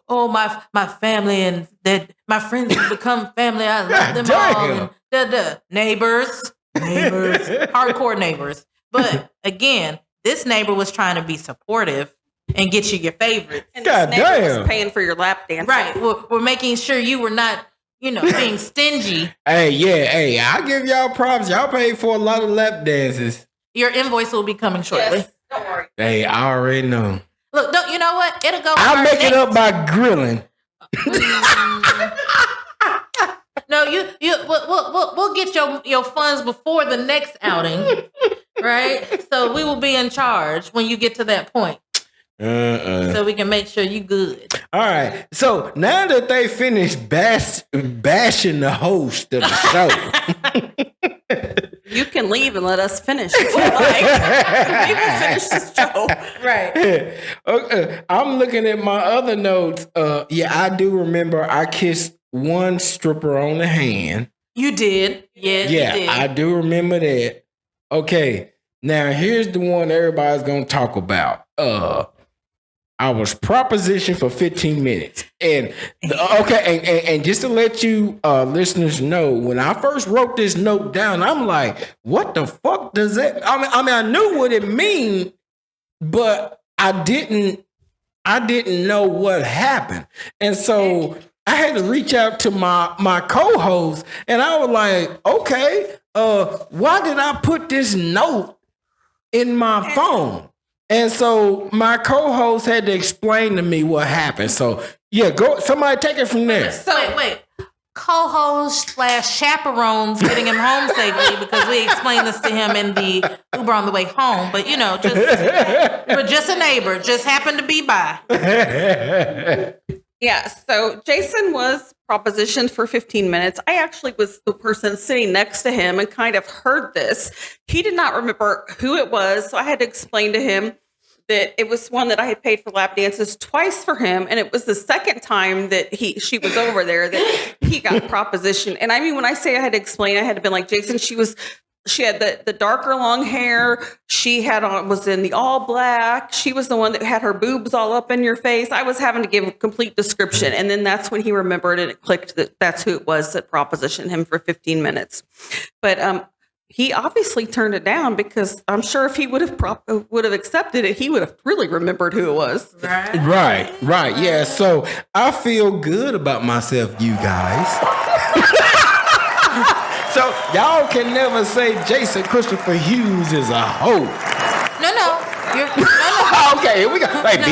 oh, my family and that my friends have become family. I love them all. And neighbors. Hardcore neighbors. But again, this neighbor was trying to be supportive and get you your favorites. And this neighbor was paying for your lap dance. Right. We're making sure you were not, being stingy. Hey, I give y'all props. Y'all paid for a lot of lap dances. Your invoice will be coming shortly. Yes, don't worry. Hey, I already know. Look, you know what? It'll go. I'll make it up by grilling. No, we'll get your funds before the next outing, right? So we will be in charge when you get to that point. So we can make sure you good. All right. So now that they finished bashing the host of the show, you can leave and let us finish if you like. We will finish this show. Right. Okay. I'm looking at my other notes. I do remember I kissed one stripper on the hand. You did. Yes, yeah, you did. I do remember that. Okay. Now here's the one everybody's gonna talk about. I was propositioned for 15 minutes. And and just to let you listeners know, when I first wrote this note down, I'm like, what the fuck does that? I mean, I knew what it mean, but I didn't know what happened. And so I had to reach out to my co-host, and I was like, okay, why did I put this note in my phone? And so my co-host had to explain to me what happened. So yeah, go. Somebody take it from there. So wait. Co-host / chaperones getting him home safely because we explained this to him in the Uber on the way home. But just a neighbor, just happened to be by. Yeah, so Jason was propositioned for 15 minutes. I actually was the person sitting next to him and kind of heard this. He did not remember who it was, so I had to explain to him that it was one that I had paid for lap dances twice for him, and it was the second time that she was over there that he got propositioned. And I mean, when I say I had to explain, I had to be like, Jason, she had the darker long hair. She was in the all black. She was the one that had her boobs all up in your face. I was having to give a complete description. And then that's when he remembered and it clicked that that's who it was that propositioned him for 15 minutes. But he obviously turned it down because I'm sure if he would have accepted it, he would have really remembered who it was. Right. Yeah. So I feel good about myself, you guys. So y'all can never say Jason Christopher Hughes is a hoe. No. Okay, here we go. Hey, no.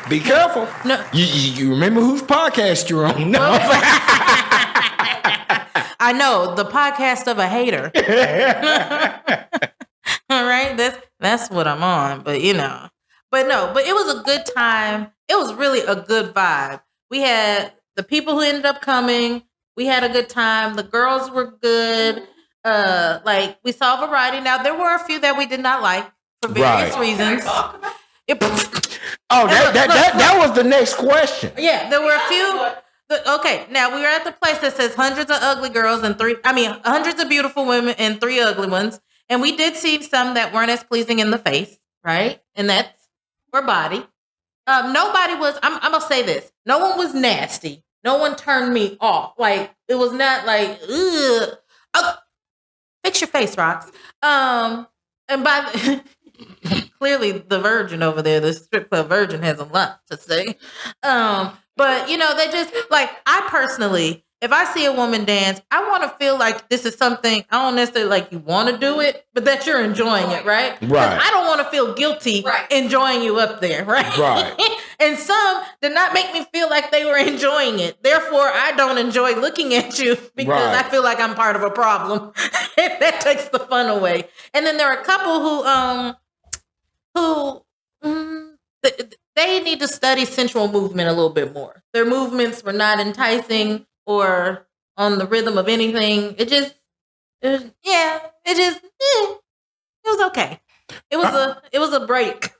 Be careful. No. You remember whose podcast you're on? No. I know, the podcast of a hater. All right, that's what I'm on. But it was a good time. It was really a good vibe. We had the people who ended up coming. We had a good time. The girls were good. We saw variety. Now there were a few that we did not like for various reasons. That was the next question. Yeah, there were a few. Okay, now we were at the place that says hundreds of ugly girls and hundreds of beautiful women and 3 ugly ones. And we did see some that weren't as pleasing in the face, right? And that's for body. Nobody was, I'm going to say this. No one was nasty. No one turned me off. Like, it was not like, ugh. Oh, fix your face, Rocks. And by clearly the virgin over there, the strip club virgin, has a lot to say. But, they just, I personally, if I see a woman dance, I want to feel like this is something, I don't necessarily like you want to do it, but that you're enjoying it, right? Right. I don't want to feel guilty enjoying you up there, right? Right. And some did not make me feel like they were enjoying it. Therefore, I don't enjoy looking at you because I feel like I'm part of a problem. And that takes the fun away. And then there are a couple they need to study sensual movement a little bit more. Their movements were not enticing or on the rhythm of anything. It was okay. It was a break.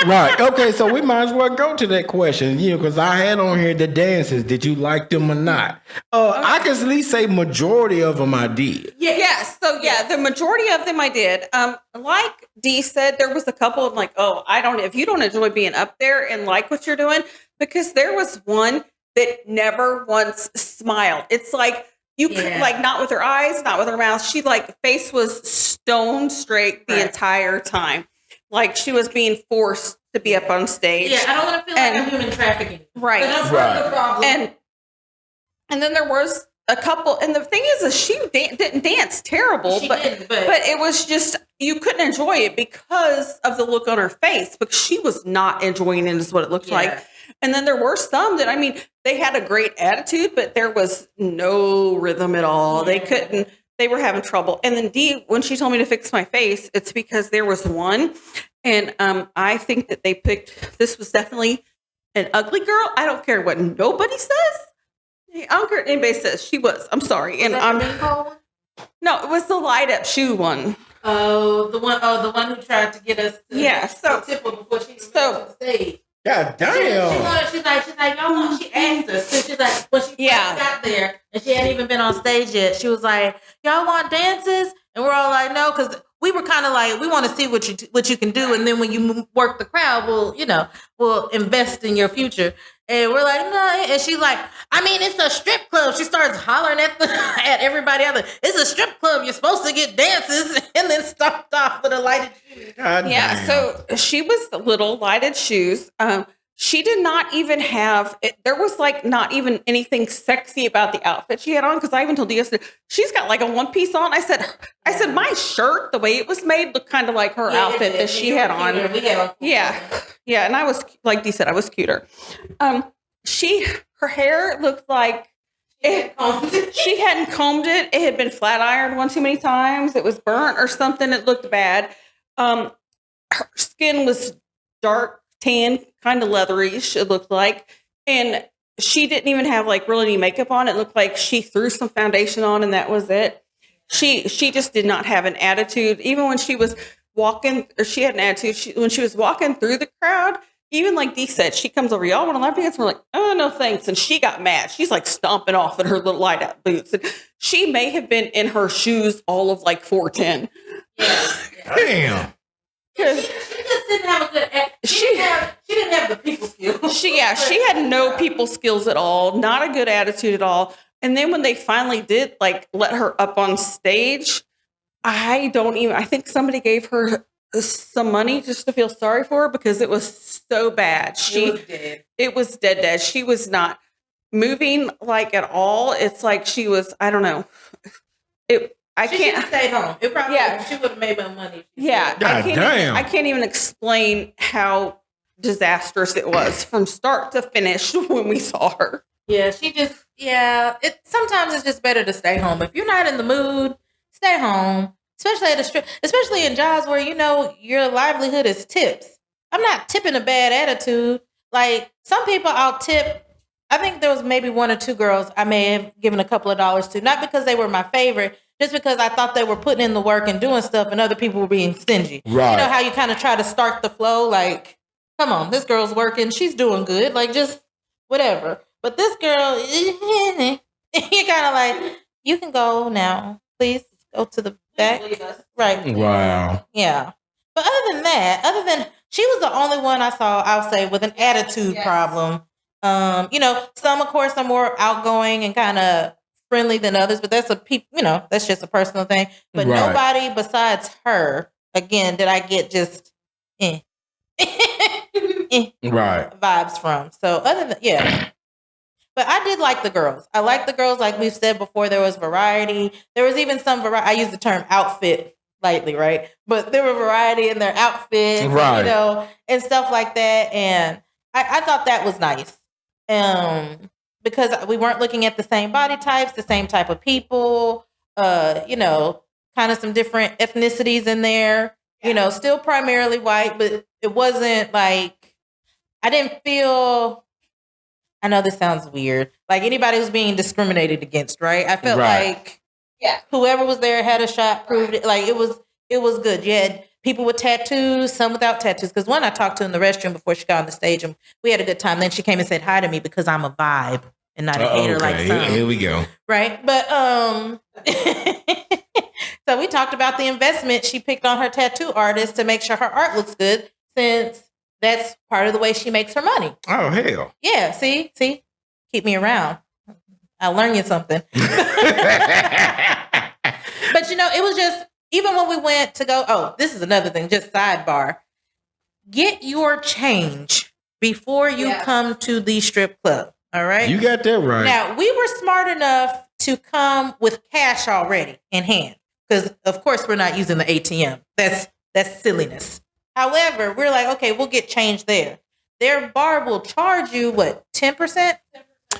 Right. Okay. So we might as well go to that question, because I had on here the dances. Did you like them or not? I can at least say majority of them I did. Yes. So the majority of them I did. Like Dee said, there was a couple of like, if you don't enjoy being up there and like what you're doing, because there was one that never once smiled. It's like you could like not with her eyes, not with her mouth. She like face was stone straight the entire time. Like she was being forced to be up on stage. Yeah, I don't want to feel like I'm human trafficking. Right. That's the problem. And then there was a couple, and the thing is she didn't dance terrible, but it was just, you couldn't enjoy it because of the look on her face, because she was not enjoying it is what it looked like. And then there were some that, they had a great attitude, but there was no rhythm at all. Yeah. They were having trouble. And then Dee, when she told me to fix my face, it's because there was one. And I think that they picked, this was definitely an ugly girl. I don't care what nobody says. I don't care what anybody says. She was. I'm sorry. And no, it was the light up shoe one. Oh, the one who tried to get us to tip her before she went to the stage. God damn. She's like, y'all, she asked us. She's like, when she first got there and she hadn't even been on stage yet, she was like, y'all want dances? And we're all like, no, because we were kind of like, we want to see what you can do. And then when you work the crowd, we'll invest in your future. And we're like, no. And she's like, it's a strip club. She starts hollering at everybody out there. It's a strip club. You're supposed to get dances. And then stopped off with a lighted shoes. So she was the little lighted shoes. She did not even have, there was like not even anything sexy about the outfit she had on. Cause I even told you yesterday, she's got like a one piece on. I said, my shirt, the way it was made looked kind of like her outfit that she had on. Yeah. And I was, like Dee said, I was cuter. Her hair looked like she hadn't combed it. It had been flat ironed one too many times. It was burnt or something. It looked bad. Her skin was dark tan, kind of leatherish, it looked like. And she didn't even have like really any makeup on. It looked like she threw some foundation on and that was it. She just did not have an attitude. Even when she was walking, or she had an attitude, when she was walking through the crowd, even like Dee said, she comes over, y'all want to lap dance? We're like, oh, no, thanks. And she got mad. She's like stomping off in her little light out boots. And she may have been in her shoes all of like 4'10". Damn. She just didn't have a good. She didn't have the people skills. She had no people skills at all. Not a good attitude at all. And then when they finally did like let her up on stage, I think somebody gave her some money just to feel sorry for her because it was so bad. It was dead. She was not moving like at all. It's like she was. I don't know. She can't have stayed home. It probably she would have made more money. Yeah, I can't even explain how disastrous it was from start to finish when we saw her. Yeah, sometimes it's just better to stay home. If you're not in the mood, stay home. Especially in jobs where your livelihood is tips. I'm not tipping a bad attitude. Like some people I'll tip. I think there was maybe one or two girls I may have given a couple of dollars to, not because they were my favorite, just because I thought they were putting in the work and doing stuff and other people were being stingy. Right. You know how you kind of try to start the flow? Like, come on, this girl's working. She's doing good. Like, just whatever. But this girl, you're kind of like, you can go now. Please go to the back. Right. Wow. Yeah. But other than she was the only one I saw, I'll say, with an attitude problem. Some, of course, are more outgoing and kind of friendly than others, but that's just a personal thing. But nobody besides her, again, did I get just vibes from. So other than, but I did like the girls. I like the girls, like we've said before, there was variety. There was even some variety. I use the term outfit lightly, right? But there were variety in their outfits, and stuff like that. And I thought that was nice. Because we weren't looking at the same body types, the same type of people, kind of some different ethnicities in there, still primarily white, but it wasn't like, I didn't feel, I know this sounds weird, like anybody was being discriminated against, right? I felt like whoever was there had a shot, proved it. Like it was good. You had people with tattoos, some without tattoos. Because one I talked to in the restroom before she got on the stage, and we had a good time. Then she came and said hi to me because I'm a vibe and not a hater like some. Here we go. Right, but so we talked about the investment she picked on her tattoo artist to make sure her art looks good, since that's part of the way she makes her money. Oh hell. Yeah. See, keep me around. I'll learn you something. But it was just, even when we went to go, oh, this is another thing, just sidebar. Get your change before you come to the strip club. All right. You got that right. Now, we were smart enough to come with cash already in hand, because of course we're not using the ATM. That's silliness. However, we're like, okay, we'll get change there. Their bar will charge you what, 10%?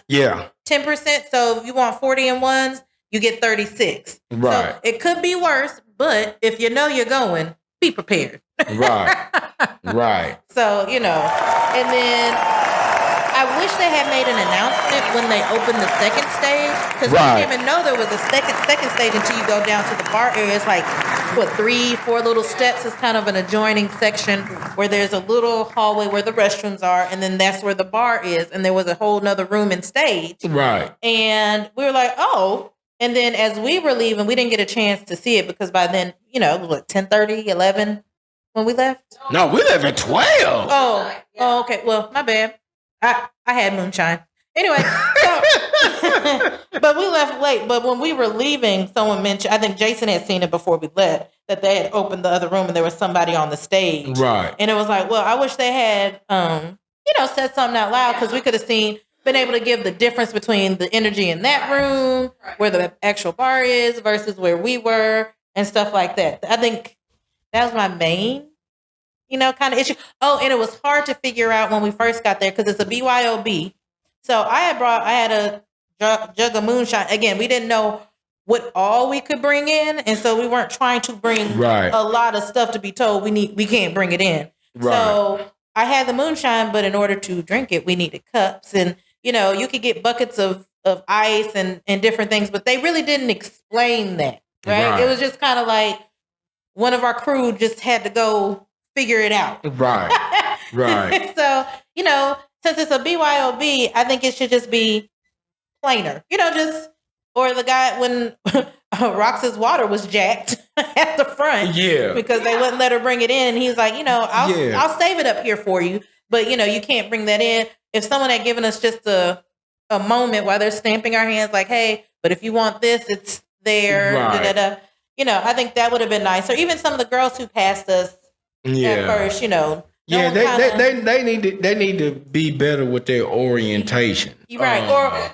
Yeah. 10%. So if you want 40 in ones, you get 36. Right. So it could be worse, but if you know you're going, be prepared. Right. Right. So, and then I wish they had made an announcement when they opened the second stage, because we didn't even know there was a second stage until you go down to the bar area. It's like, 3-4 little steps. Is kind of an adjoining section where there's a little hallway where the restrooms are, and then that's where the bar is, and there was a whole nother room and stage. Right. And we were like, oh. And then as we were leaving, we didn't get a chance to see it because by then, it was 10:30, 11 when we left. No, we left at 12. Oh, okay. Well, my bad. I had moonshine. Anyway, so but we left late. But when we were leaving, someone mentioned, I think Jason had seen it before we left, that they had opened the other room and there was somebody on the stage. Right. And it was like, well, I wish they had, said something out loud, because we could have been able to give the difference between the energy in that room, where the actual bar is, versus where we were, and stuff like that. I think that was my main, kind of issue. Oh, and it was hard to figure out when we first got there, because it's a BYOB. So I had a jug of moonshine. Again, we didn't know what all we could bring in, and so we weren't trying to bring a lot of stuff to be told we can't bring it in. Right. So I had the moonshine, but in order to drink it, we needed cups, and you could get buckets of ice and different things, but they really didn't explain that. Right? It was just kind of like one of our crew just had to go figure it out. Right. Right. So, since it's a BYOB, I think it should just be plainer. Or the guy when Rox's water was jacked at the front. Yeah. Because they wouldn't let her bring it in. And he's like, I'll save it up here for you. But, you can't bring that in. If someone had given us just a moment while they're stamping our hands like, hey, but if you want this, it's there. Right. I think that would have been nice. Or even some of the girls who passed us at first, Yeah, they need to be better with their orientation. Right.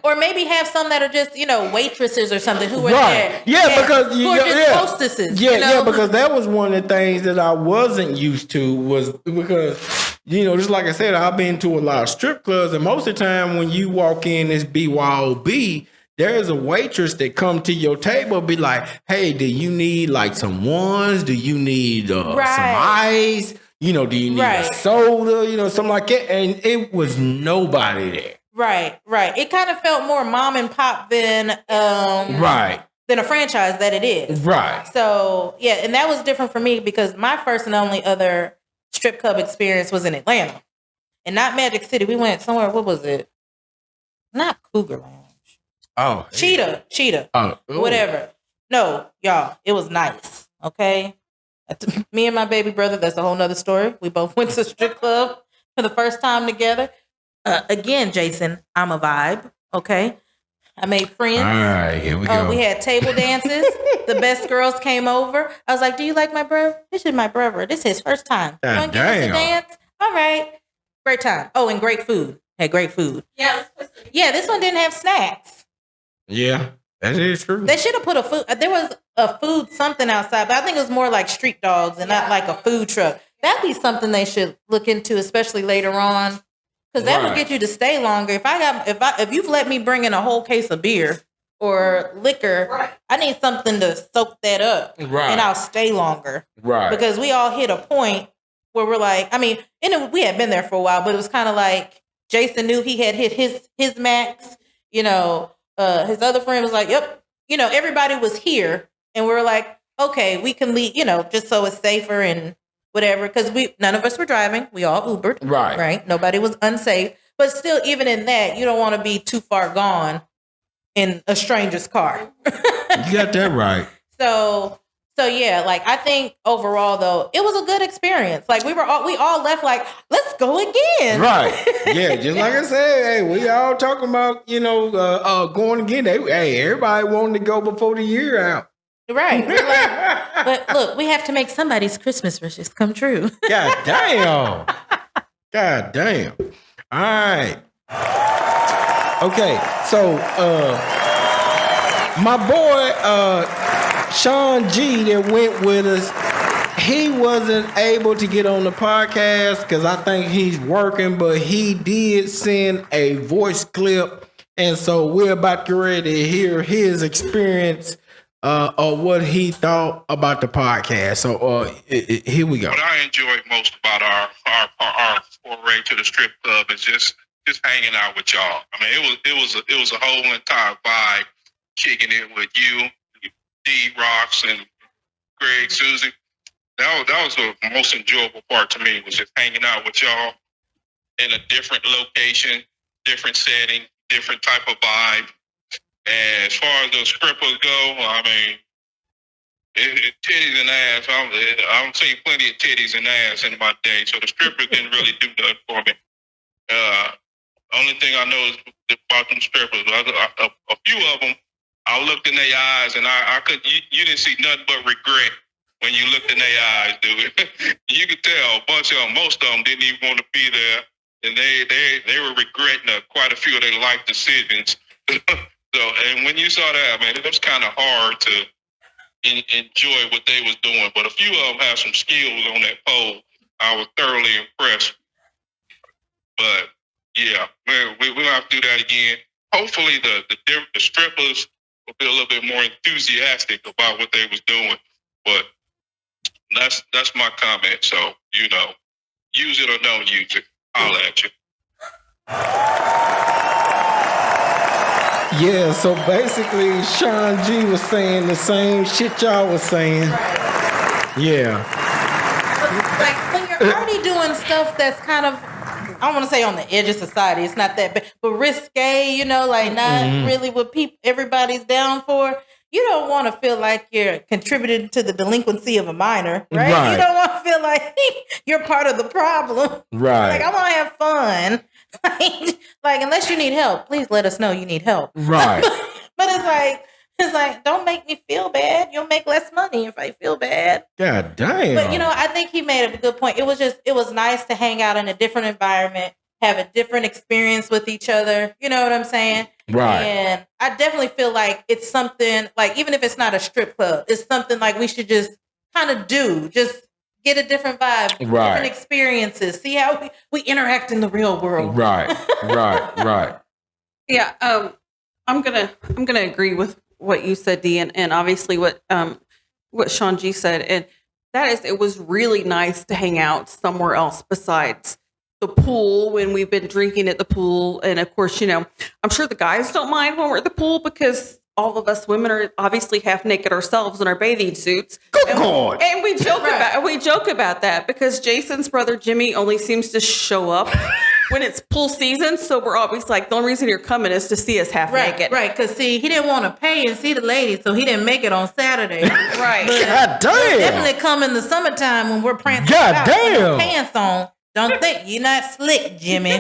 Or maybe have some that are just, waitresses or something who are there. Yeah, because who are just hostesses. Yeah, because that was one of the things that I wasn't used to, was because, just like I said, I've been to a lot of strip clubs, and most of the time when you walk in this BYOB, there's a waitress that come to your table and be like, hey, do you need like some ones? Do you need some ice? Do you need a soda? Something like that. And it was nobody there. Right. It kind of felt more mom and pop than than a franchise that it is. Right. So, yeah, and that was different for me because my first and only other strip club experience was in Atlanta. And not Magic City. We went somewhere, what was it? Not Cougar Lounge. Oh. Cheetah. Oh. Whatever. No, y'all, it was nice. Okay? Me and my baby brother, that's a whole nother story. We both went to a strip club for the first time together. Again, Jason, I'm a vibe. Okay? I made friends. All right, here we go. We had table dances. The best girls came over. I was like, do you like my brother? This is my brother. This is his first time. You want to give us a dance? All right. Great time. Oh, and great food. Had great food. Yeah, this one didn't have snacks. Yeah, that is true. They should have put a food. There was a food something outside, but I think it was more like street dogs and not like a food truck. That'd be something they should look into, especially later on. Because that would get you to stay longer. If you've let me bring in a whole case of beer or liquor, I need something to soak that up. Right. And I'll stay longer. Right. Because we all hit a point where we're like, I mean, we had been there for a while, but it was kind of like Jason knew he had hit his max. You know, his other friend was like, yep. You know, everybody was here. And we were like, okay, we can leave, you know, just so it's safer and whatever. Because none of us were driving. We all Ubered. Right. Right. Nobody was unsafe. But still, even in that, you don't want to be too far gone in a stranger's car. You got that right. So yeah, like I think overall though, it was a good experience. Like we all left like, let's go again. Right. Yeah, just like I said, hey, we all talking about, you know, going again. Everybody wanted to go before the year out. Right. We're like, but look, we have to make somebody's Christmas wishes come true. God damn. God damn. All right. Okay, so my boy Sean G that went with us, he wasn't able to get on the podcast because I think he's working, but he did send a voice clip, and so we're about to get ready to hear his experience of what he thought about the podcast. So here we go. What I enjoyed most about our foray to the strip club is just hanging out with y'all. I mean, it was a whole entire vibe, kicking it with you, D Rocks, and Greg, Susie. That was the most enjoyable part to me, was just hanging out with y'all in a different location, different setting, different type of vibe. And as far as the strippers go, I mean, titties and ass. I've seen plenty of titties and ass in my day, so the strippers didn't really do nothing for me. Only thing I know is about them strippers. A few of them, I looked in their eyes, and I could. You didn't see nothing but regret when you looked in their eyes, dude. You could tell a bunch of them, most of them didn't even want to be there, and they were regretting quite a few of their life decisions. So, and when you saw that, man, it was kind of hard to enjoy what they was doing. But a few of them have some skills on that pole. I was thoroughly impressed. But yeah, man, we'll have to do that again. Hopefully, the strippers will be a little bit more enthusiastic about what they was doing. But that's my comment. So, you know, use it or don't use it. I'll at you. Yeah, so basically Sean G was saying the same shit y'all was saying. Yeah. Like when you're already doing stuff that's kind of, I don't want to say on the edge of society, it's not that bad, but risque, you know, like not really what everybody's down for. You don't want to feel like you're contributing to the delinquency of a minor, right? You don't want to feel like you're part of the problem. Right. Like, I want to have fun. Like, unless you need help, please let us know you need help. Right. But it's like, don't make me feel bad. You'll make less money if I feel bad. God damn. But, you know, I think he made a good point. It was nice to hang out in a different environment, have a different experience with each other. You know what I'm saying? Right. And I definitely feel like it's something, like, even if it's not a strip club, it's something like we should just kind of do. Just get a different vibe, different experiences, see how we interact in the real world. Right. Yeah, I'm gonna agree with what you said, Dee, and obviously what Sean G said, and that is, it was really nice to hang out somewhere else besides the pool when we've been drinking at the pool. And of course, you know, I'm sure the guys don't mind when we're at the pool because all of us women are obviously half naked ourselves in our bathing suits. And we joke about that because Jason's brother Jimmy only seems to show up when it's pool season. So we're always like, the only reason you're coming is to see us half naked. Right, because see, he didn't want to pay and see the ladies, so he didn't make it on Saturday. Right. But God damn. definitely come in the summertime when we're prancing God out damn. with no pants on. Don't think you're not slick, Jimmy.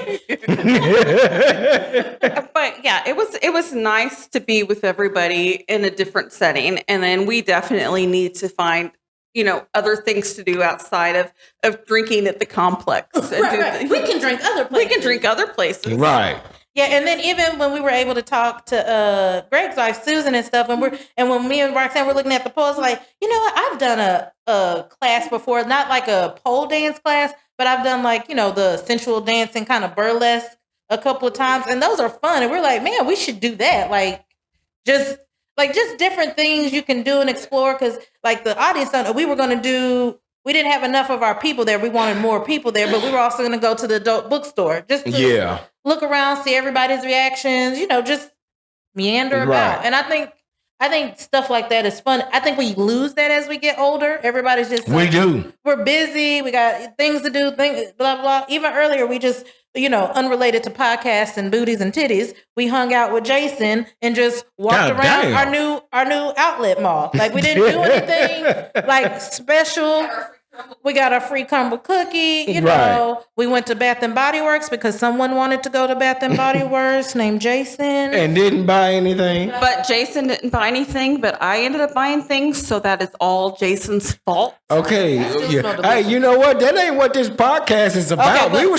But yeah, it was nice to be with everybody in a different setting. And then we definitely need to find, you know, other things to do outside of drinking at the complex. Right. We can drink other places. We can drink other places. Right. Yeah, and then even when we were able to talk to Greg's wife, Susan, and stuff, and when me and Roxanne were looking at the polls, like, you know what, I've done a class before, not like a pole dance class, but I've done like, the sensual dancing kind of burlesque a couple of times, and those are fun. And we're like, man, we should do that. Just different things you can do and explore. Because like the audience, we didn't have enough of our people there. We wanted more people there, but we were also going to go to the adult bookstore just to look around, see everybody's reactions, just meander about. And I think stuff like that is fun. I think we lose that as we get older. Everybody's just we're busy. We got things to do, blah, blah. Even earlier, we just, unrelated to podcasts and booties and titties, we hung out with Jason and just walked around our new outlet mall. Like we didn't do anything like special. We got a free crumble cookie, We went to Bath and Body Works because someone wanted to go to Bath and Body Works named Jason. And didn't buy anything. But Jason didn't buy anything, but I ended up buying things, so that is all Jason's fault. Okay. Hey, you know what? That ain't what this podcast is about. Okay, we're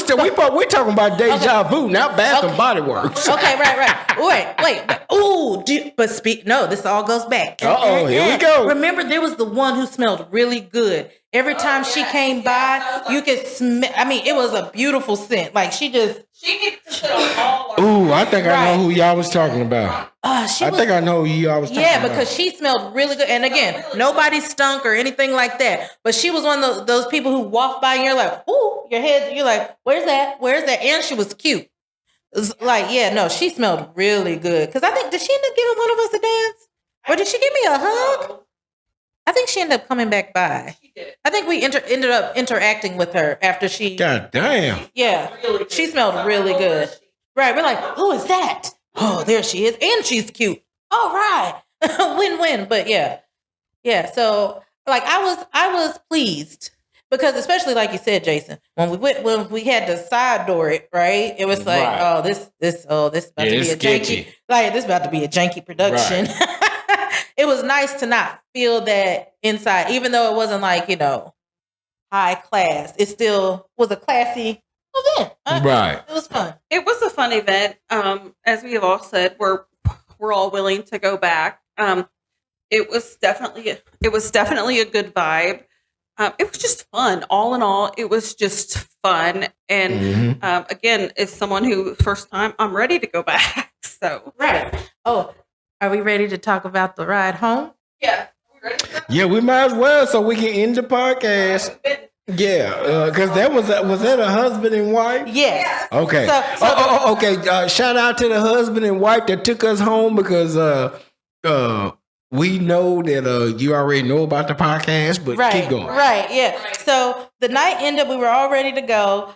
talking about deja vu, not Bath and Body Works. Okay, right. Wait. Ooh, this all goes back. Here we go. Remember, there was the one who smelled really good. Every time she came by, you could smell. I mean, it was a beautiful scent. Like she needed to put on all. Ooh, I think I know who y'all was talking about. I think I know who y'all was talking about. Yeah, because she smelled really good. And again, nobody stunk or anything like that. But she was one of those people who walked by and you're like, ooh, you're like, where's that? And she was cute. It was like, she smelled really good. Because I think, did she end up giving one of us a dance? Or did she give me a hug? I think she ended up coming back by. She did. I think we ended up interacting with her after she. God damn. Yeah. She smelled really good. Right. We're like, who is that? Oh, there she is. And she's cute. All right. Win-win. But yeah. Yeah. So like I was pleased because especially like you said, Jason, when we had to side door it, right? It was like, this about to be a janky. Like this about to be a janky production. Right. It was nice to not feel that inside, even though it wasn't like, high class. It still was a classy event. Right. It was fun. It was a fun event. As we have all said, we're all willing to go back. It was definitely a good vibe. It was just fun. All in all, it was just fun. And again, as someone who first time, I'm ready to go back. So right. Oh. Are we ready to talk about the ride home? Yeah. Yeah, we might as well so we can end the podcast. Yeah, because was that a husband and wife? Yes. Okay. Okay. Shout out to the husband and wife that took us home because we know that you already know about the podcast, but keep going. Right. Yeah. So the night ended. We were all ready to go.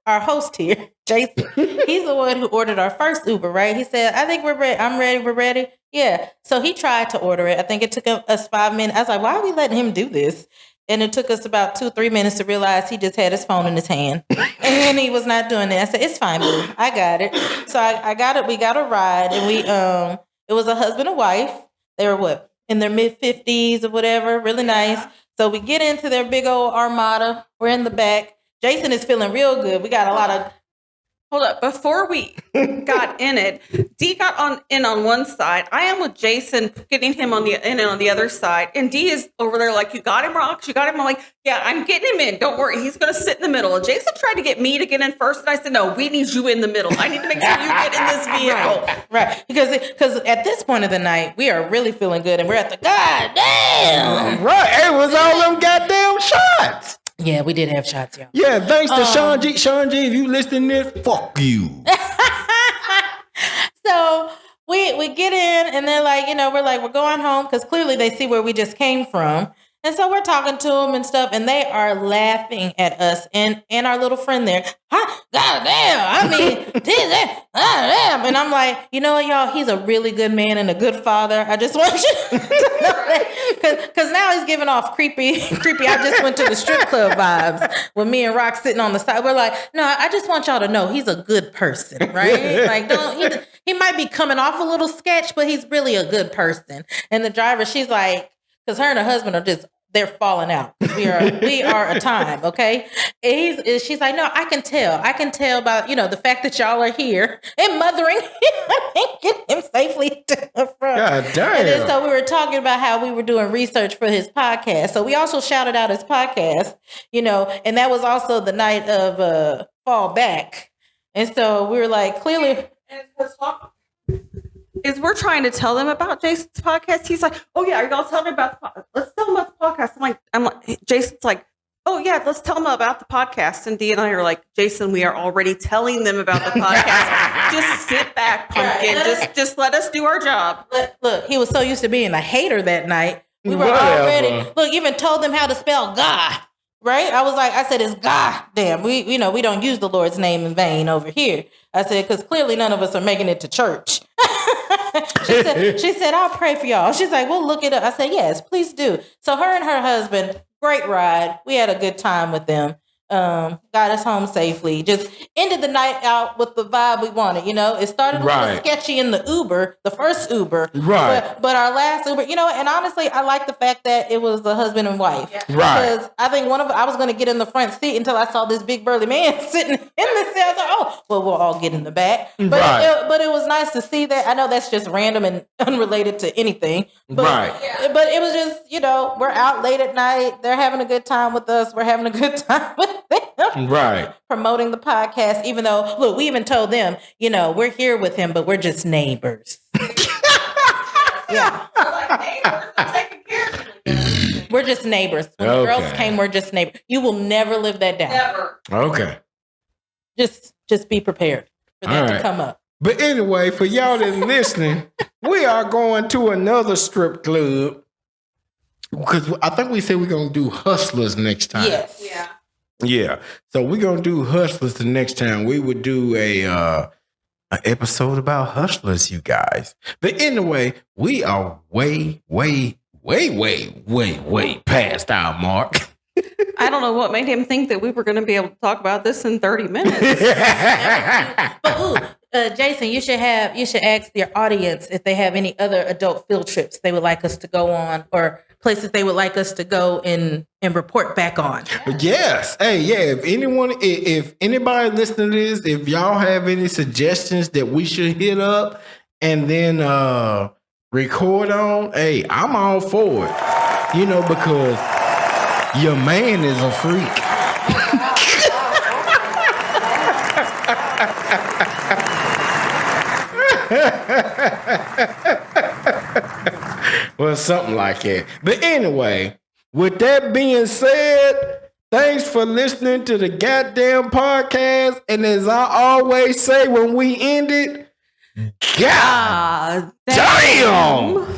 Our host here, Jason, he's the one who ordered our first Uber, right? He said, I think we're ready. I'm ready. We're ready. Yeah. So he tried to order it. I think it took us 5 minutes. I was like, why are we letting him do this? And it took us about 2-3 minutes to realize he just had his phone in his hand and he was not doing it. I said, it's fine, boo. I got it. So I got it. We got a ride and it was a husband and wife. They were in their mid-50s or whatever. Really nice. So we get into their big old Armada. We're in the back. Jason is feeling real good. We got a lot of... Hold up. Before we got in it, D got in on one side. I am with Jason, getting him on the other side. And D is over there like, you got him, Rox? You got him? I'm like, yeah, I'm getting him in. Don't worry. He's going to sit in the middle. And Jason tried to get me to get in first. And I said, no, we need you in the middle. I need to make sure you get in this vehicle. Right. Because at this point of the night, we are really feeling good. And we're at the goddamn. Right. It was all them goddamn shots. Yeah, we did have shots, y'all. Yeah, thanks to Sean G. Sean G, if you listening to this, fuck you. So we get in and they're like, we're going home because clearly they see where we just came from. And so we're talking to them and stuff, and they are laughing at us and our little friend there. God damn, damn. And I'm like, you know what, y'all? He's a really good man and a good father. I just want you to know that. Because now he's giving off creepy. I just went to the strip club vibes with me and Rock sitting on the side. We're like, no, I just want y'all to know he's a good person, right? Like, he might be coming off a little sketch, but he's really a good person. And the driver, she's like, because her and her husband are they're falling out. We are a time, okay? And she's like, no, I can tell about, the fact that y'all are here and mothering him and getting him safely to the front. God damn. And then so we were talking about how we were doing research for his podcast. So we also shouted out his podcast, and that was also the night of Fall Back. And so we were like, clearly. Is we're trying to tell them about Jason's podcast. He's like, oh yeah, are y'all telling about the podcast? Let's tell them about the podcast. I'm like, Jason's like, oh yeah, let's tell them about the podcast. And Dee and I are like, Jason, we are already telling them about the podcast. Just sit back, pumpkin. Just let us do our job. Look, he was so used to being a hater that night. We were already, even told them how to spell God. Right? I said, it's Gah Damn. We don't use the Lord's name in vain over here. I said, because clearly none of us are making it to church. She said, I'll pray for y'all. She's like, we'll look it up. I said, yes, please do. So her and her husband, great ride. We had a good time with them. Got us home safely. Just ended the night out with the vibe we wanted. It started a little sketchy in the Uber, the first Uber, but our last Uber, and honestly, I like the fact that it was a husband and wife, because I think I was going to get in the front seat until I saw this big burly man sitting in the seat. I was like, oh, well, we'll all get in the back, but it was nice to see that. I know that's just random and unrelated to anything, but it was just, we're out late at night. They're having a good time with us. We're having a good time with them. Right. Promoting the podcast, even though, look, we even told them, we're here with him, but we're just neighbors. Yeah. We're just neighbors. When the girls came, we're just neighbors. You will never live that down. Never. Okay. Just be prepared for that to come up. But anyway, for y'all that's listening, we are going to another strip club, because I think we said we're going to do Hustlers next time. Yes. Yeah. Yeah. So we're going to do Hustlers the next time. We would do an episode about Hustlers, you guys. But anyway, we are way past our mark. I don't know what made him think that we were going to be able to talk about this in 30 minutes. But Jason, you should ask your audience if they have any other adult field trips they would like us to go on, or places they would like us to go and report back on. Yes. Hey, yeah. If anybody listening to this, if y'all have any suggestions that we should hit up and then record on, hey, I'm all for it. Because your man is a freak. Well, something like that. But anyway, with that being said, thanks for listening to the Gah Damn podcast. And as I always say when we end it, God damn!